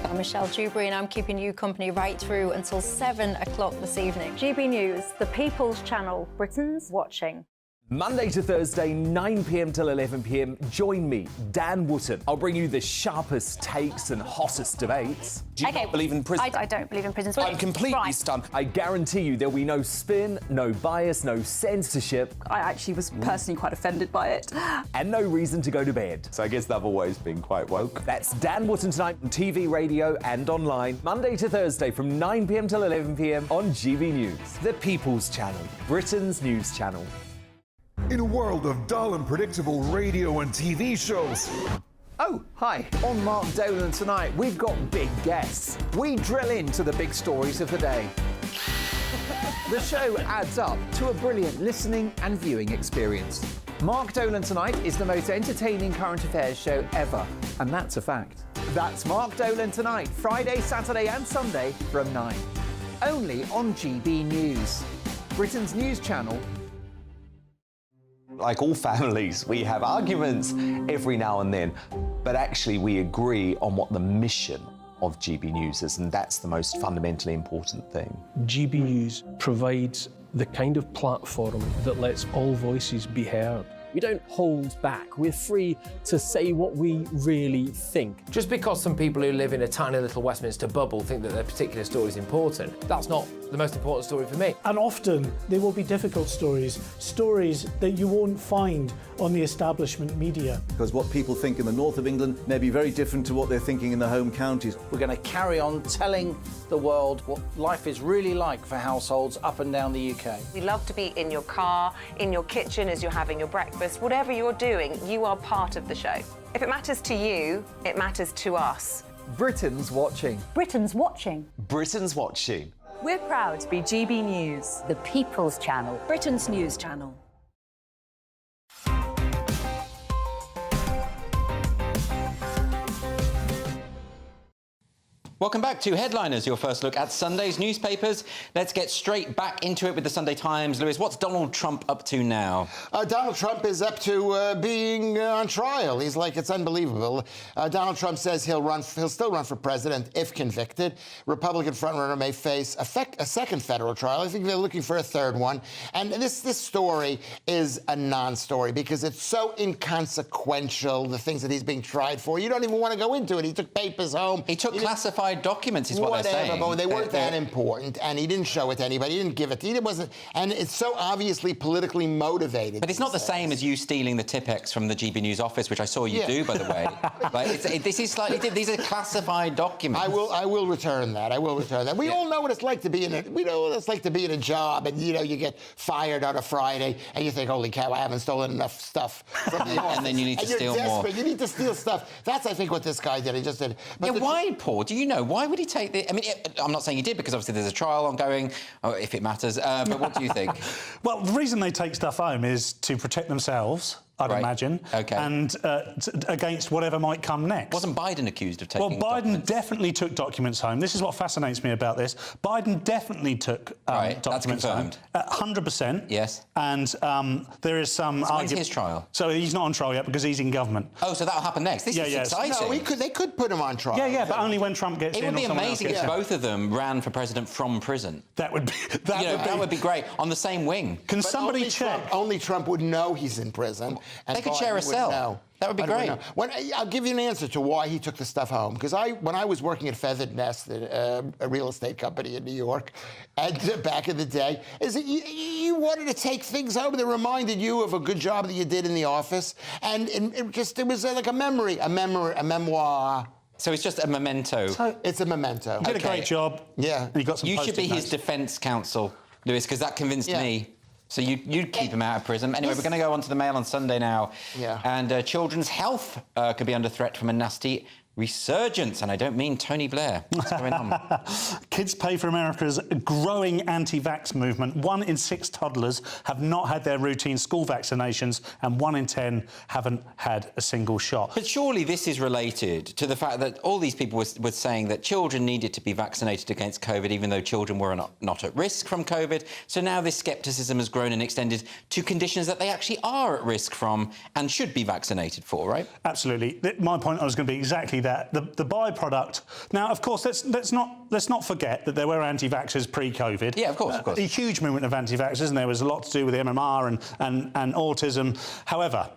I'm Michelle Dewberry and I'm keeping you company right through until 7 o'clock this evening. GB News, the People's Channel, Britain's watching. Monday to Thursday, 9 p.m. till 11 p.m. Join me, Dan Wootton. I'll bring you the sharpest takes and hottest debates. Do you not believe in prisons? I don't believe in prisons. I'm completely stunned. I guarantee you there'll be no spin, no bias, no censorship. I actually was personally quite offended by it. And no reason to go to bed. So I guess they've always been quite woke. That's Dan Wootton tonight on TV, radio and online. Monday to Thursday from 9 p.m. till 11 p.m. on GB News. The People's Channel, Britain's news channel. In a world of dull and predictable radio and TV shows. Oh, hi. On Mark Dolan tonight, we've got big guests. We drill into the big stories of the day. The show adds up to a brilliant listening and viewing experience. Mark Dolan Tonight is the most entertaining current affairs show ever, and that's a fact. That's Mark Dolan Tonight, Friday, Saturday and Sunday from 9. Only on GB News, Britain's news channel. Like all families, we have arguments every now and then, but actually we agree on what the mission of GB News is, and that's the most fundamentally important thing. GB News provides the kind of platform that lets all voices be heard. We don't hold back. We're free to say what we really think. Just because some people who live in a tiny little Westminster bubble think that their particular story is important, that's not the most important story for me. And often they will be difficult stories, stories that you won't find on the establishment media. Because what people think in the north of England may be very different to what they're thinking in their home counties. We're going to carry on telling the world what life is really like for households up and down the UK. We love to be in your car, in your kitchen as you're having your breakfast. Whatever you're doing, you are part of the show. If it matters to you, it matters to us. Britain's watching. Britain's watching. Britain's watching. We're proud to be GB News, The People's Channel, Britain's news channel. Welcome back to Headliners, your first look at Sunday's newspapers. Let's get straight back into it with the Sunday Times. Lewis, what's Donald Trump up to now? Donald Trump is up to being on trial. He's like, it's unbelievable. Donald Trump says he'll still run for president if convicted. Republican frontrunner may face a second federal trial. I think they're looking for a third one. And this story is a non-story because it's so inconsequential, the things that he's being tried for. You don't even want to go into it. He took papers home. He took classified documents, is what they're saying. But they weren't that important, and he didn't show it to anybody. He didn't give it. He wasn't, and it's so obviously politically motivated. But it's not the same as you stealing the Tipex from the GB News office, which I saw you do, by the way. This is slightly. These are classified documents. I will return that. I will return that. We all know what it's like to be in it. We know what it's like to be in a job, and you get fired on a Friday, and you think, holy cow, I haven't stolen enough stuff from the office. And then you need to steal more. You need to steal stuff. That's, I think, what this guy did. He just did. But why, Paul? Do you know? Why would he take the... I mean, I'm not saying he did, because obviously there's a trial ongoing, if it matters. But what do you think? Well, the reason they take stuff home is to protect themselves, I'd imagine, and against whatever might come next. Wasn't Biden accused of taking Biden definitely took documents home. This is what fascinates me about this. Biden definitely took documents home. 100%. Yes. And there is some argument... When's his trial? So he's not on trial yet because he's in government. Oh, so that'll happen next. This is exciting. No, they could put him on trial. Yeah, but only when Trump gets in. It would be or someone else amazing gets if in. both of them ran for president from prison. That would be... That would be great. On the same wing. Can somebody check? Only Trump would know he's in prison. And they could share a cell. That would be great. I'll give you an answer to why he took the stuff home. Because when I was working at Feathered Nest, a real estate company in New York, and back in the day, is that you wanted to take things home that reminded you of a good job that you did in the office, and it was like a memoir. So it's just a memento. It's a memento. You did a great job. Yeah. And you got some You should be Post-it his notes. defence counsel. Lewis, because that convinced me. So you'd keep him out of prison. Anyway, we're going to go on to the Mail on Sunday now. Yeah. And children's health could be under threat from a nasty resurgence, and I don't mean Tony Blair. What's going on? Kids Pay for America's growing anti-vax movement. 1 in 6 toddlers have not had their routine school vaccinations, and 1 in 10 haven't had a single shot. But surely this is related to the fact that all these people were saying that children needed to be vaccinated against COVID, even though children were not at risk from COVID. So now this scepticism has grown and extended to conditions that they actually are at risk from and should be vaccinated for, right? Absolutely. My point was going to be exactly that. The byproduct. Now, of course, let's not forget that there were anti-vaxxers pre-COVID. Yeah, of course, of course. A huge movement of anti-vaxxers, and there was a lot to do with MMR and autism. However,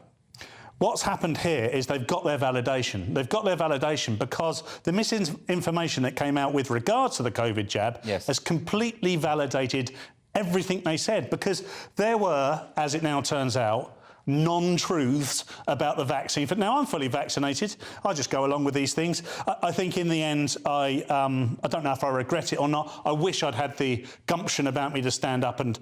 what's happened here is they've got their validation. They've got their validation because the misinformation that came out with regards to the COVID jab has completely validated everything they said, because there were, as it now turns out, non-truths about the vaccine. But now I'm fully vaccinated. I just go along with these things. I think in the end, I don't know if I regret it or not. I wish I'd had the gumption about me to stand up and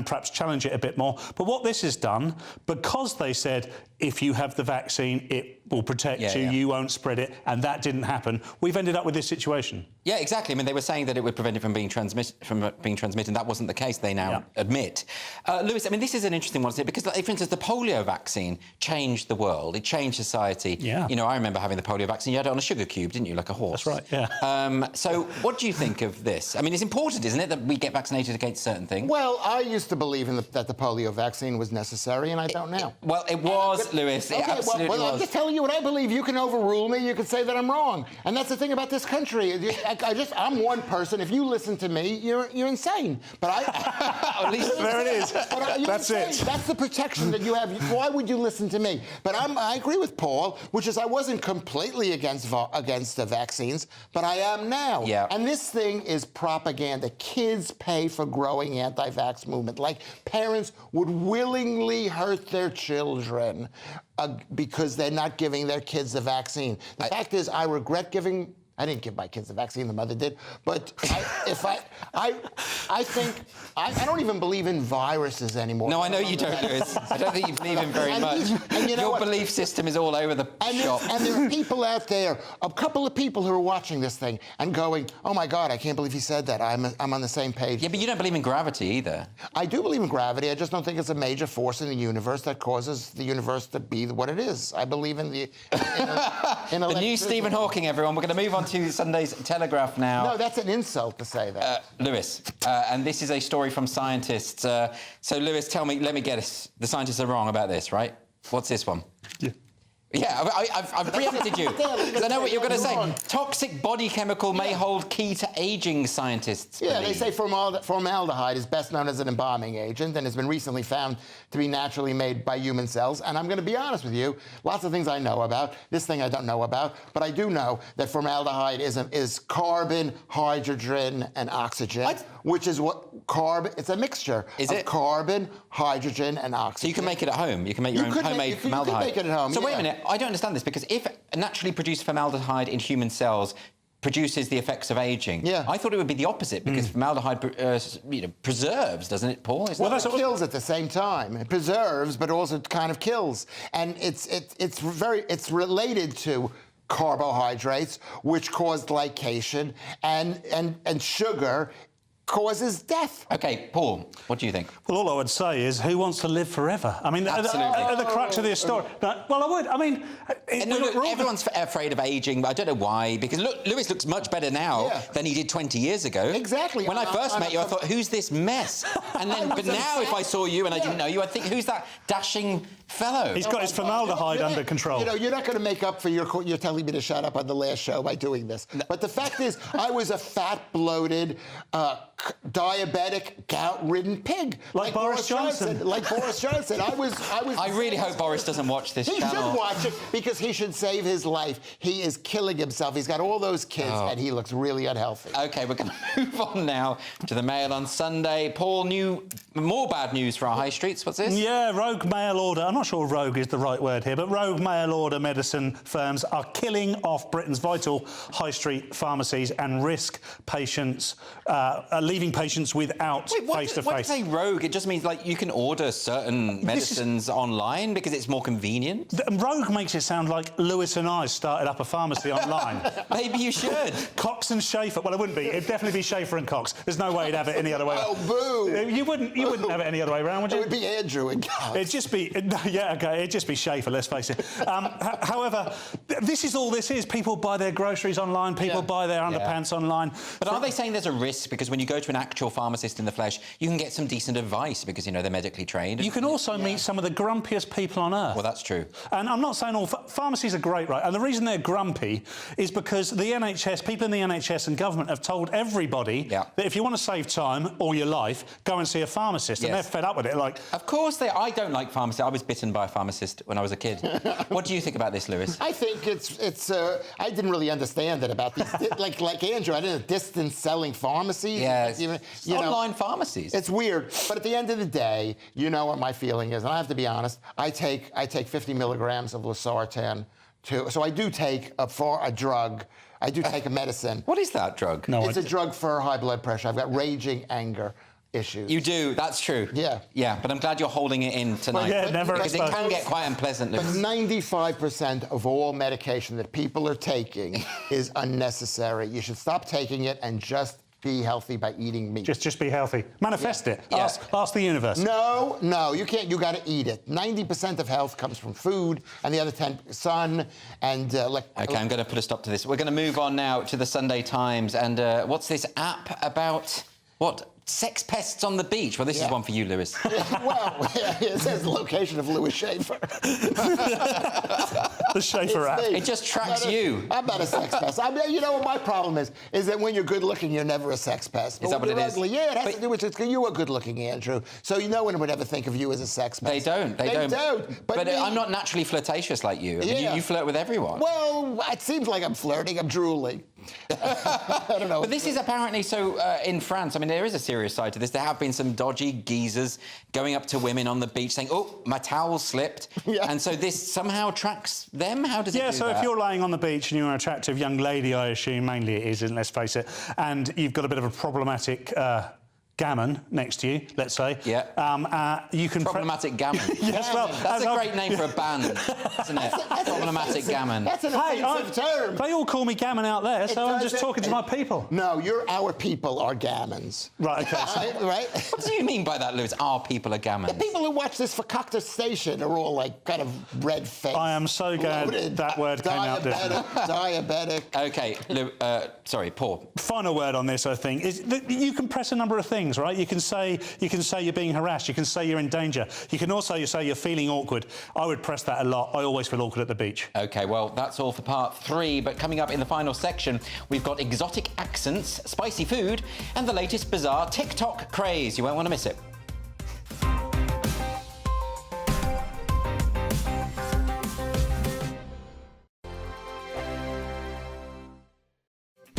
perhaps challenge it a bit more. But what this has done, because they said, if you have the vaccine, it will protect you, you won't spread it, and that didn't happen, we've ended up with this situation. Yeah, exactly. I mean, they were saying that it would prevent it from being transmitted, and that wasn't the case, they now admit. Lewis, I mean, this is an interesting one, isn't it? Because, like, for instance, the polio vaccine changed the world. It changed society. Yeah. You know, I remember having the polio vaccine. You had it on a sugar cube, didn't you, like a horse? That's right, yeah. So what do you think of this? I mean, it's important, isn't it, that we get vaccinated against certain things? Well, I used to believe that the polio vaccine was necessary, and I don't now. Well, it was, Lewis. It absolutely was. I'm just telling you what I believe. You can overrule me. You can say that I'm wrong. And that's the thing about this country. I'm one person. If you listen to me, you're insane. But at least there it is. That's it. That's the protection that you have. Why would you listen to me? But I agree with Paul, which is I wasn't completely against the vaccines, but I am now. Yeah. And this thing is propaganda. Kids pay for growing anti-vax movement. Like, parents would willingly hurt their children because they're not giving their kids the vaccine. The fact is, I regret giving. I didn't give my kids the vaccine, the mother did. But I think I don't even believe in viruses anymore. No, I know you don't, Lewis. I don't think you believe in very much. Your belief system is all over the shop. And there are people out there, a couple of people who are watching this thing and going, oh my God, I can't believe he said that. I'm on the same page. Yeah, but you don't believe in gravity either. I do believe in gravity. I just don't think it's a major force in the universe that causes the universe to be what it is. I believe in the the new Stephen Hawking, everyone. We're going to move on to Sunday's Telegraph now. No, that's an insult to say that. Lewis, and this is a story from scientists. So, Lewis, let me guess. The scientists are wrong about this, right? What's this one? Yeah, I've preempted you, because I know what you're going to say. Toxic body chemical may hold key to aging, scientists believe. They say formaldehyde is best known as an embalming agent and has been recently found to be naturally made by human cells. And I'm going to be honest with you, lots of things I know about. This thing I don't know about, but I do know that formaldehyde is carbon, hydrogen, and oxygen, which is what carbon. It's a mixture of carbon, hydrogen, and oxygen. So you can make it at home. You can make your own homemade formaldehyde. You can make it at home. So wait a minute. I don't understand this, because if naturally produced formaldehyde in human cells produces the effects of aging, I thought it would be the opposite, because formaldehyde preserves, doesn't it, Paul? Well, it kills at the same time. It preserves, but also kind of kills. And it's related to carbohydrates, which cause glycation, and sugar causes death. OK, Paul, what do you think? Well, all I would say is, who wants to live forever? I mean, the crux of this story. Well, I would. I mean... everyone's afraid of ageing, but I don't know why, because Lewis looks much better now than he did 20 years ago. Exactly. When I first met you, I thought, who's this mess? And then, but now if I saw you and I didn't know you, I'd think, who's that dashing fellow? He's got his formaldehyde under control. You know, you're not going to make up for you're telling me to shut up on the last show by doing this. No. But the fact is, I was a fat, bloated, diabetic, gout-ridden pig. Like Boris Johnson. Like Boris Johnson. I really hope Boris doesn't watch this channel. He should watch it, because he should save his life. He is killing himself. He's got all those kids, and he looks really unhealthy. OK, we're going to move on now to the Mail on Sunday. Paul, more bad news for our high streets. What's this? Yeah, rogue mail order. I'm not sure rogue is the right word here, but rogue mail-order medicine firms are killing off Britain's vital high street pharmacies and risk patients, leaving patients without face-to-face. When you say rogue, it just means like you can order certain medicines online because it's more convenient? Rogue makes it sound like Lewis and I started up a pharmacy online. Maybe you should. Cox and Schaefer. Well, it wouldn't be. It'd definitely be Schaefer and Cox. There's no way you'd have it any other way. Oh, boo! You wouldn't have it any other way around, would you? It would be Andrew and Cox. It'd just be, yeah, okay, it'd just be Schaefer, let's face it. However, this is all this is. People buy their groceries online, people buy their underpants online. But are they saying there's a risk because when you go to an actual pharmacist in the flesh, you can get some decent advice because, you know, they're medically trained? You can also meet some of the grumpiest people on earth. Well, that's true. And I'm not saying all pharmacies are great, right? And the reason they're grumpy is because the NHS, people in the NHS and government have told everybody that if you want to save time or your life, go and see a pharmacist. And they're fed up with it. Like, of course I don't like pharmacists. I was bitten by a pharmacist when I was a kid. What do you think about this, Lewis? I think it's I didn't really understand it about these like Andrew. I didn't know distance selling pharmacies. Yes, online know, pharmacies. It's weird, but at the end of the day, you know what my feeling is, and I have to be honest. I take 50 milligrams of losartan too, so I do take a drug. I do take a medicine. What is that drug? It's a drug for high blood pressure. I've got raging anger issues. You do, that's true. Yeah. Yeah, but I'm glad you're holding it in tonight. Well, never because it can get quite unpleasant. But 95% of all medication that people are taking is unnecessary. You should stop taking it and just be healthy by eating meat. Just be healthy. Manifest it. Ask the universe. No, you can't. You got to eat it. 90% of health comes from food, and the other 10% sun and Okay, I'm going to put a stop to this. We're going to move on now to the Sunday Times, and what's this app about? What? Sex pests on the beach. Well, this is one for you, Lewis. It says the location of Lewis Schaefer. The Schaefer app. It just tracks you. I'm not a sex pest. You know what my problem is that when you're good looking, you're never a sex pest. Is that what it is? Ugly, yeah, it has to do with it. You are good looking, Andrew. So no one would ever think of you as a sex pest. They don't. They don't. But I'm not naturally flirtatious like you. I mean, you flirt with everyone. Well, it seems like I'm flirting. I'm drooling. I don't know. But this is apparently in France. I mean, there is a serious side to this. There have been some dodgy geezers going up to women on the beach saying, "Oh, my towel slipped," and so this somehow tracks them. How does it do that? Yeah, so if you're laying on the beach and you're an attractive young lady, I assume mainly it is, and let's face it, and you've got a bit of a problematic gammon next to you, let's say. Yeah. You can problematic gammon. Yes, well, that's a great name for a band, isn't it? Problematic gammon. That's an offensive term. They all call me gammon out there, so I'm just talking to my people. No, our people are gammons. Right. Okay. Right. What do you mean by that, Lewis? Our people are gammons. The people who watch this for Cocktail Station are all like kind of red-faced. I am so glad that word came out different. Diabetic. Okay. Sorry, Paul. Final word on this, I think, is that you can press a number of things. Right? You can say you're being harassed. You can say you're in danger. You can also say you're feeling awkward. I would press that a lot. I always feel awkward at the beach. OK, well, that's all for part 3. But coming up in the final section, we've got exotic accents, spicy food, and the latest bizarre TikTok craze. You won't want to miss it.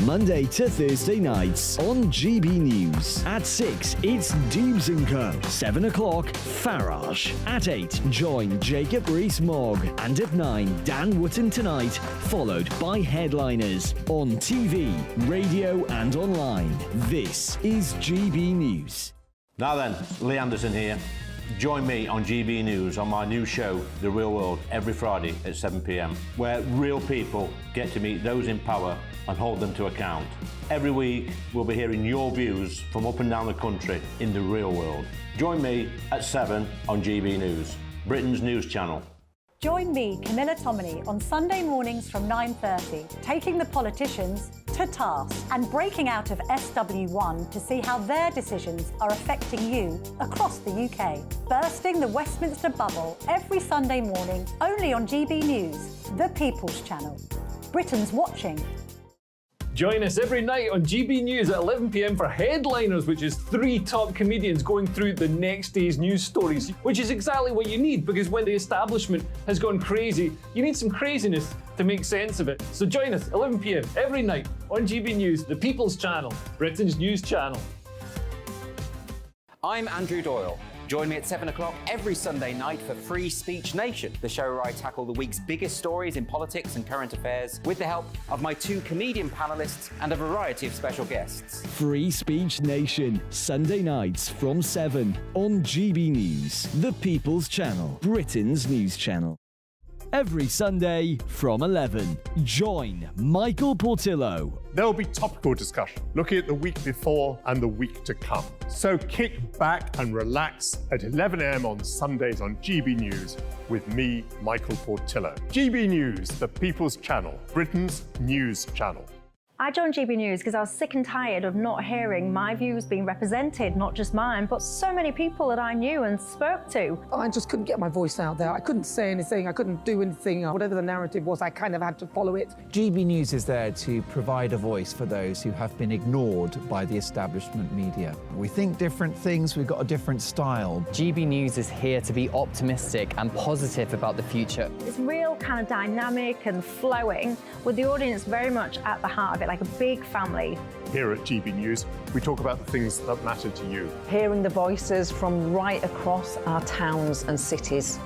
Monday to Thursday nights on GB News. At 6, it's Dubes & Co. 7 o'clock, Farage. At 8, join Jacob Rees-Mogg. And at 9, Dan Wootton Tonight, followed by Headliners. On TV, radio and online. This is GB News. Now then, Lee Anderson here. Join me on GB News on my new show, The Real World, every Friday at 7 p.m, where real people get to meet those in power and hold them to account. Every week, we'll be hearing your views from up and down the country in the real world. Join me at 7 on GB News, Britain's news channel. Join me, Camilla Tominey, on Sunday mornings from 9:30, taking the politicians to task and breaking out of SW1 to see how their decisions are affecting you across the UK. Bursting the Westminster bubble every Sunday morning, only on GB News, the People's Channel. Britain's watching. Join us every night on GB News at 11 p.m. for Headliners, which is 3 top comedians going through the next day's news stories, which is exactly what you need, because when the establishment has gone crazy, you need some craziness to make sense of it. So join us 11 p.m. every night on GB News, the People's Channel, Britain's news channel. I'm Andrew Doyle. Join me at 7 o'clock every Sunday night for Free Speech Nation, the show where I tackle the week's biggest stories in politics and current affairs with the help of my 2 comedian panellists and a variety of special guests. Free Speech Nation, Sunday nights from 7 on GB News, the People's Channel, Britain's news channel. Every Sunday from 11, join Michael Portillo. There'll be topical discussion, looking at the week before and the week to come. So kick back and relax at 11 a.m. on Sundays on GB News with me, Michael Portillo. GB News, the People's Channel, Britain's news channel. I joined GB News because I was sick and tired of not hearing my views being represented, not just mine, but so many people that I knew and spoke to. I just couldn't get my voice out there. I couldn't say anything, I couldn't do anything. Whatever the narrative was, I kind of had to follow it. GB News is there to provide a voice for those who have been ignored by the establishment media. We think different things, we've got a different style. GB News is here to be optimistic and positive about the future. It's real kind of dynamic and flowing, with the audience very much at the heart of it, like a big family. Here at GB News, we talk about the things that matter to you. Hearing the voices from right across our towns and cities,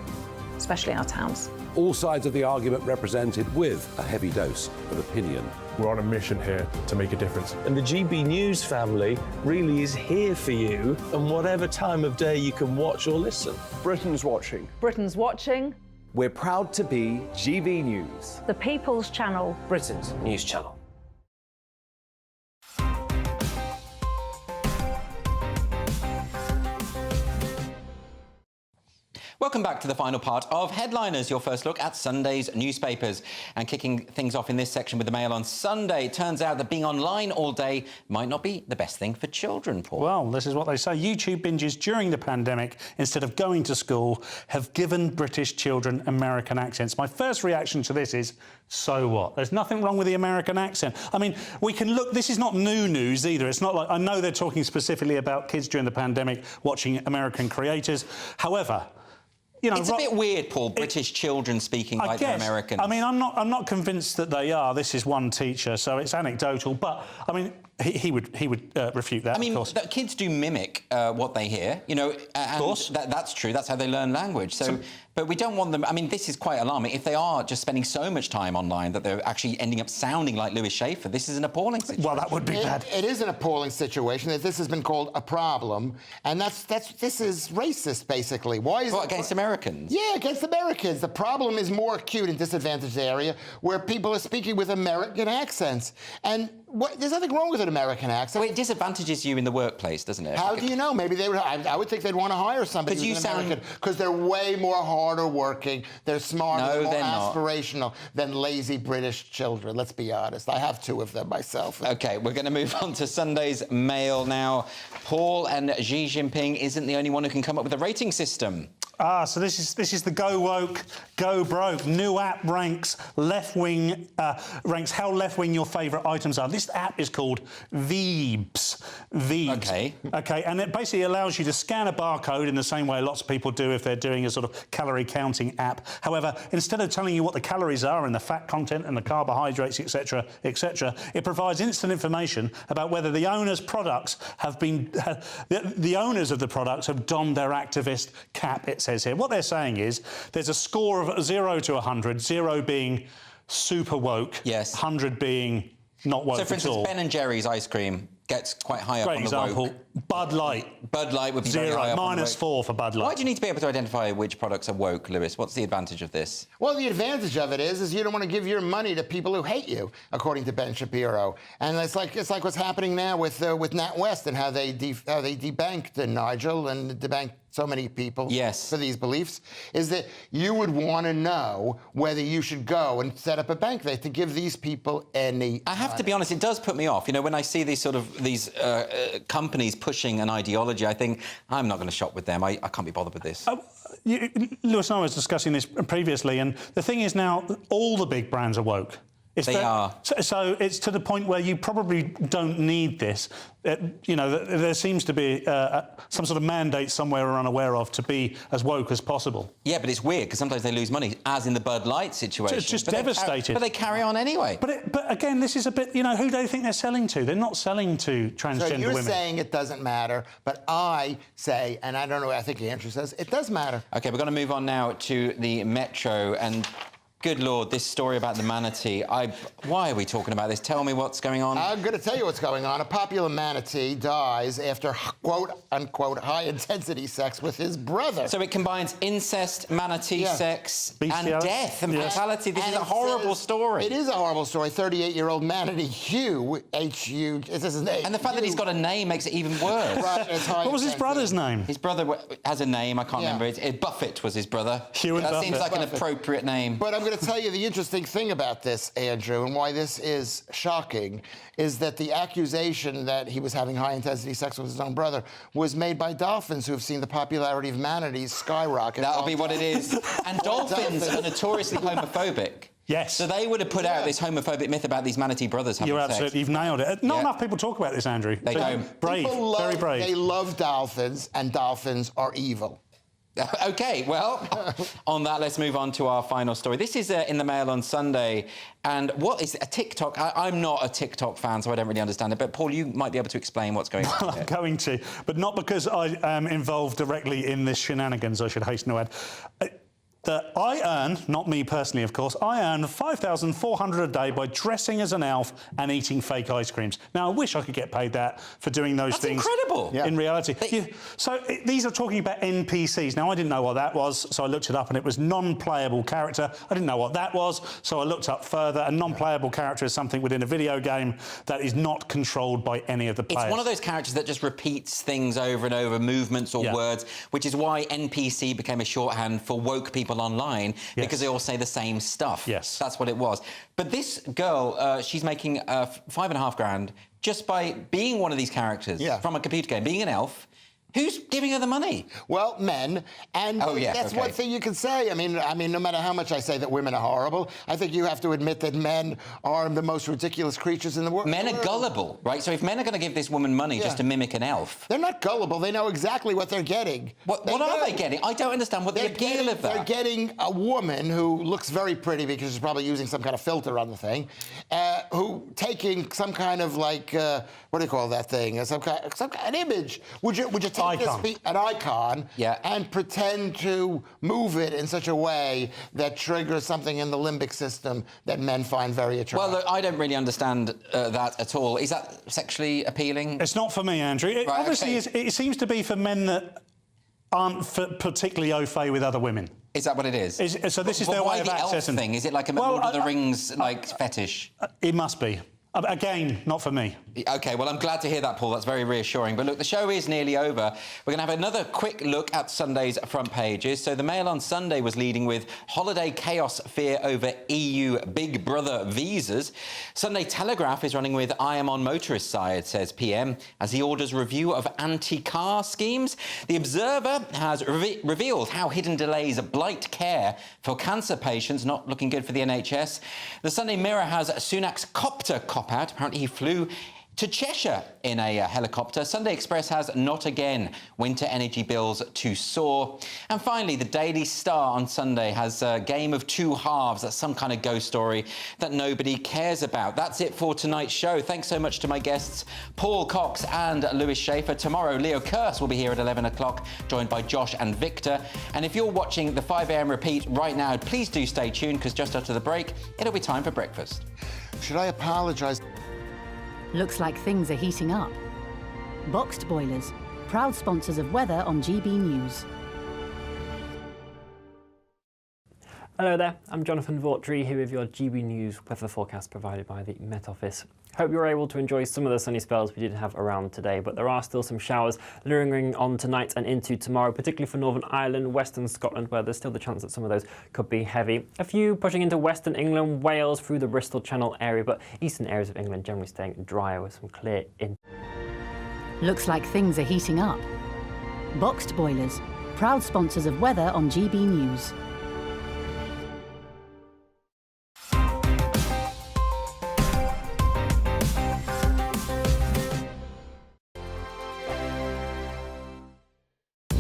especially our towns. All sides of the argument represented with a heavy dose of opinion. We're on a mission here to make a difference. And the GB News family really is here for you, and whatever time of day you can watch or listen. Britain's watching. Britain's watching. We're proud to be GB News, the People's Channel, Britain's news channel. Welcome back to the final part of Headliners, your first look at Sunday's newspapers. And kicking things off in this section with the Mail on Sunday, it turns out that being online all day might not be the best thing for children, Paul. Well, this is what they say. YouTube binges during the pandemic, instead of going to school, have given British children American accents. My first reaction to this is, so what? There's nothing wrong with the American accent. I mean, we can look, this is not new news either. It's not like, I know they're talking specifically about kids during the pandemic watching American creators. However, you know, it's a bit weird, Paul, British children speaking like they're Americans. I mean, I'm not convinced that they are. This is one teacher, so it's anecdotal. But, I mean, he would refute that, I mean, of course. Kids do mimic what they hear, you know, and of course. That's true. That's how they learn language. So, but we don't want them... I mean, this is quite alarming. If they are just spending so much time online that they're actually ending up sounding like Lewis Schaefer, this is an appalling situation. Well, that would be bad. It is an appalling situation. That this has been called a problem, and this is racist, basically. Why is it against Americans? Yeah, against Americans. The problem is more acute in disadvantaged area where people are speaking with American accents, and there's nothing wrong with an American accent. Well, it disadvantages you in the workplace, doesn't it? How do you know? Maybe they would. I would think they'd want to hire somebody who's American because they're way more harder working. They're smarter, more aspirational than lazy British children. Let's be honest. I have 2 of them myself. OK, we're going to move on to Sunday's Mail now. Paul, and Xi Jinping isn't the only one who can come up with a rating system. So this is the Go Woke, Go Broke. New app ranks left-wing, ranks how left-wing your favourite items are. This app is called Veebs. Veebs. OK, and it basically allows you to scan a barcode in the same way lots of people do if they're doing a sort of calorie counting app. However, instead of telling you what the calories are and the fat content and the carbohydrates, etc., it provides instant information about whether the owner's products have been... the owners of the products have donned their activist cap, it says here. What they're saying is there's a score of 0 to 100, 0 being super woke, 100 being not woke at all. So, for instance, Ben & Jerry's ice cream gets quite high up on the woke. Great example. Bud Light. Bud Light would be very high up on the woke. -4 for Bud Light. Why do you need to be able to identify which products are woke, Lewis? What's the advantage of this? Well, the advantage of it is you don't want to give your money to people who hate you, according to Ben Shapiro. And it's like what's happening now with NatWest and how they debanked Nigel and debanked so many people for these beliefs, is that you would want to know whether you should go and set up a bank there to give these people any I have to be honest, it does put me off. You know, when I see these companies pushing an ideology, I think, I'm not going to shop with them. I can't be bothered with this. Lewis and I was discussing this previously, and the thing is now, all the big brands are woke. They are. So it's to the point where you probably don't need this. You know, there seems to be some sort of mandate somewhere we're unaware of to be as woke as possible. Yeah, but it's weird because sometimes they lose money, as in the Bud Light situation. It's just devastated. But they carry on anyway. But again, this is a bit, you know, who do they think they're selling to? They're not selling to transgender so you're women. saying it doesn't matter, but I say, and I don't know, I think Andrew says, it does matter. OK, we're going to move on now to the Metro and... Good Lord, this story about the manatee. Why are we talking about this? Tell me what's going on. I'm going to tell you what's going on. A popular manatee dies after quote-unquote high-intensity sex with his brother. So it combines incest, manatee sex, and death and mortality. This is a horrible story. It is a horrible story. 38-year-old manatee Hugh, H-U, is his name? And the fact that he's got a name makes it even worse. Right, it's what was his brother's name? His brother has a name, I can't remember. Buffett was his brother. Hugh and That Buffett. seems like an appropriate name. But I'm going to tell you the interesting thing about this, Andrew, and why this is shocking, is that the accusation that he was having high-intensity sex with his own brother was made by dolphins who have seen the popularity of manatees skyrocket. That'll be what it is. And dolphins are notoriously homophobic. Yes. So they would have put out this homophobic myth about these manatee brothers having sex. Absolutely, you've nailed it. Not enough people talk about this, Andrew. They don't. Brave, very brave. They love dolphins, and dolphins are evil. OK, well, on that, let's move on to our final story. This is in the Mail on Sunday. And what is a TikTok? I'm not a TikTok fan, so I don't really understand it. But, Paul, you might be able to explain what's going on. Well, I'm going to, but not because I am involved directly in this shenanigans, I should hasten to add. That I earn, not me personally, of course, I earn $5,400 a day by dressing as an elf and eating fake ice creams. Now, I wish I could get paid that for doing those things. That's incredible. In reality. These are talking about NPCs. Now, I didn't know what that was, so I looked it up, and it was non-playable character. I didn't know what that was, so I looked up further. A non-playable character is something within a video game that is not controlled by any of the players. It's one of those characters that just repeats things over and over, movements or words, which is why NPC became a shorthand for woke people online, because they all say the same stuff. Yes. That's what it was. But this girl, she's making $5.5 grand just by being one of these characters from a computer game, being an elf. Who's giving her the money? Well, men, and that's one thing you can say. I mean, no matter how much I say that women are horrible, I think you have to admit that men are the most ridiculous creatures in the world. Men are gullible, right? So if men are going to give this woman money just to mimic an elf... They're not gullible. They know exactly what they're getting. What are they getting? I don't understand what the appeal of that. They're getting a woman who looks very pretty because she's probably using some kind of filter on the thing, who taking some kind of like, what do you call that thing? An image. Would you take an icon and pretend to move it in such a way that triggers something in the limbic system that men find very attractive? Well, look, I don't really understand that at all. Is that sexually appealing? It's not for me, Andrew. It seems to be for men that aren't particularly au fait with other women. Is that what it is? So this is their way of accessing. Elf thing? Is it like a Lord of the Rings fetish? It must be. Again, not for me. OK, well, I'm glad to hear that, Paul. That's very reassuring. But look, the show is nearly over. We're going to have another quick look at Sunday's front pages. So the Mail on Sunday was leading with holiday chaos, fear over EU Big Brother visas. Sunday Telegraph is running with I am on motorist side, says PM, as he orders review of anti-car schemes. The Observer has revealed how hidden delays blight care for cancer patients, not looking good for the NHS. The Sunday Mirror has Sunak's copter cop-out. Apparently he flew to Cheshire in a helicopter. Sunday Express has not again. Winter energy bills to soar. And finally, the Daily Star on Sunday has a game of two halves. That's some kind of ghost story that nobody cares about. That's it for tonight's show. Thanks so much to my guests, Paul Cox and Lewis Schaefer. Tomorrow, Leo Kearse will be here at 11 o'clock, joined by Josh and Victor. And if you're watching the 5 a.m. repeat right now, please do stay tuned, because just after the break, it'll be time for breakfast. Should I apologise? Looks like things are heating up. Boxed Boilers, proud sponsors of weather on GB News. Hello there, I'm Jonathan Vautry here with your GB News weather forecast provided by the Met Office. Hope you were able to enjoy some of the sunny spells we did have around today, but there are still some showers lingering on tonight and into tomorrow, particularly for Northern Ireland, Western Scotland, where there's still the chance that some of those could be heavy. A few pushing into Western England, Wales through the Bristol Channel area, but eastern areas of England generally staying drier with some clear in. Looks like things are heating up. Boxed Boilers, proud sponsors of weather on GB News.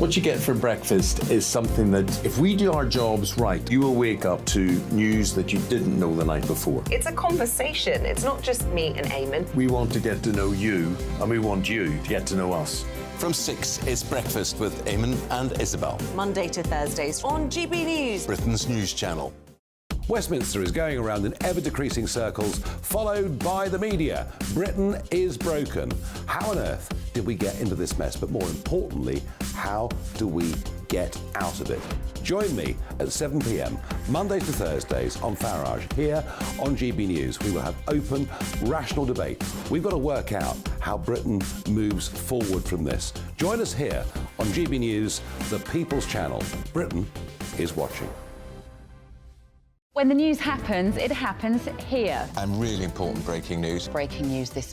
What you get for breakfast is something that, if we do our jobs right, you will wake up to news that you didn't know the night before. It's a conversation. It's not just me and Eamon. We want to get to know you, and we want you to get to know us. From 6, it's Breakfast with Eamon and Isabel. Monday to Thursdays on GB News, Britain's news channel. Westminster is going around in ever-decreasing circles, followed by the media. Britain is broken. How on earth did we get into this mess? But more importantly, how do we get out of it? Join me at 7 p.m, Mondays to Thursdays on Farage, here on GB News. We will have open, rational debate. We've got to work out how Britain moves forward from this. Join us here on GB News, the People's Channel. Britain is watching. When the news happens, it happens here. And really important breaking news. Breaking news this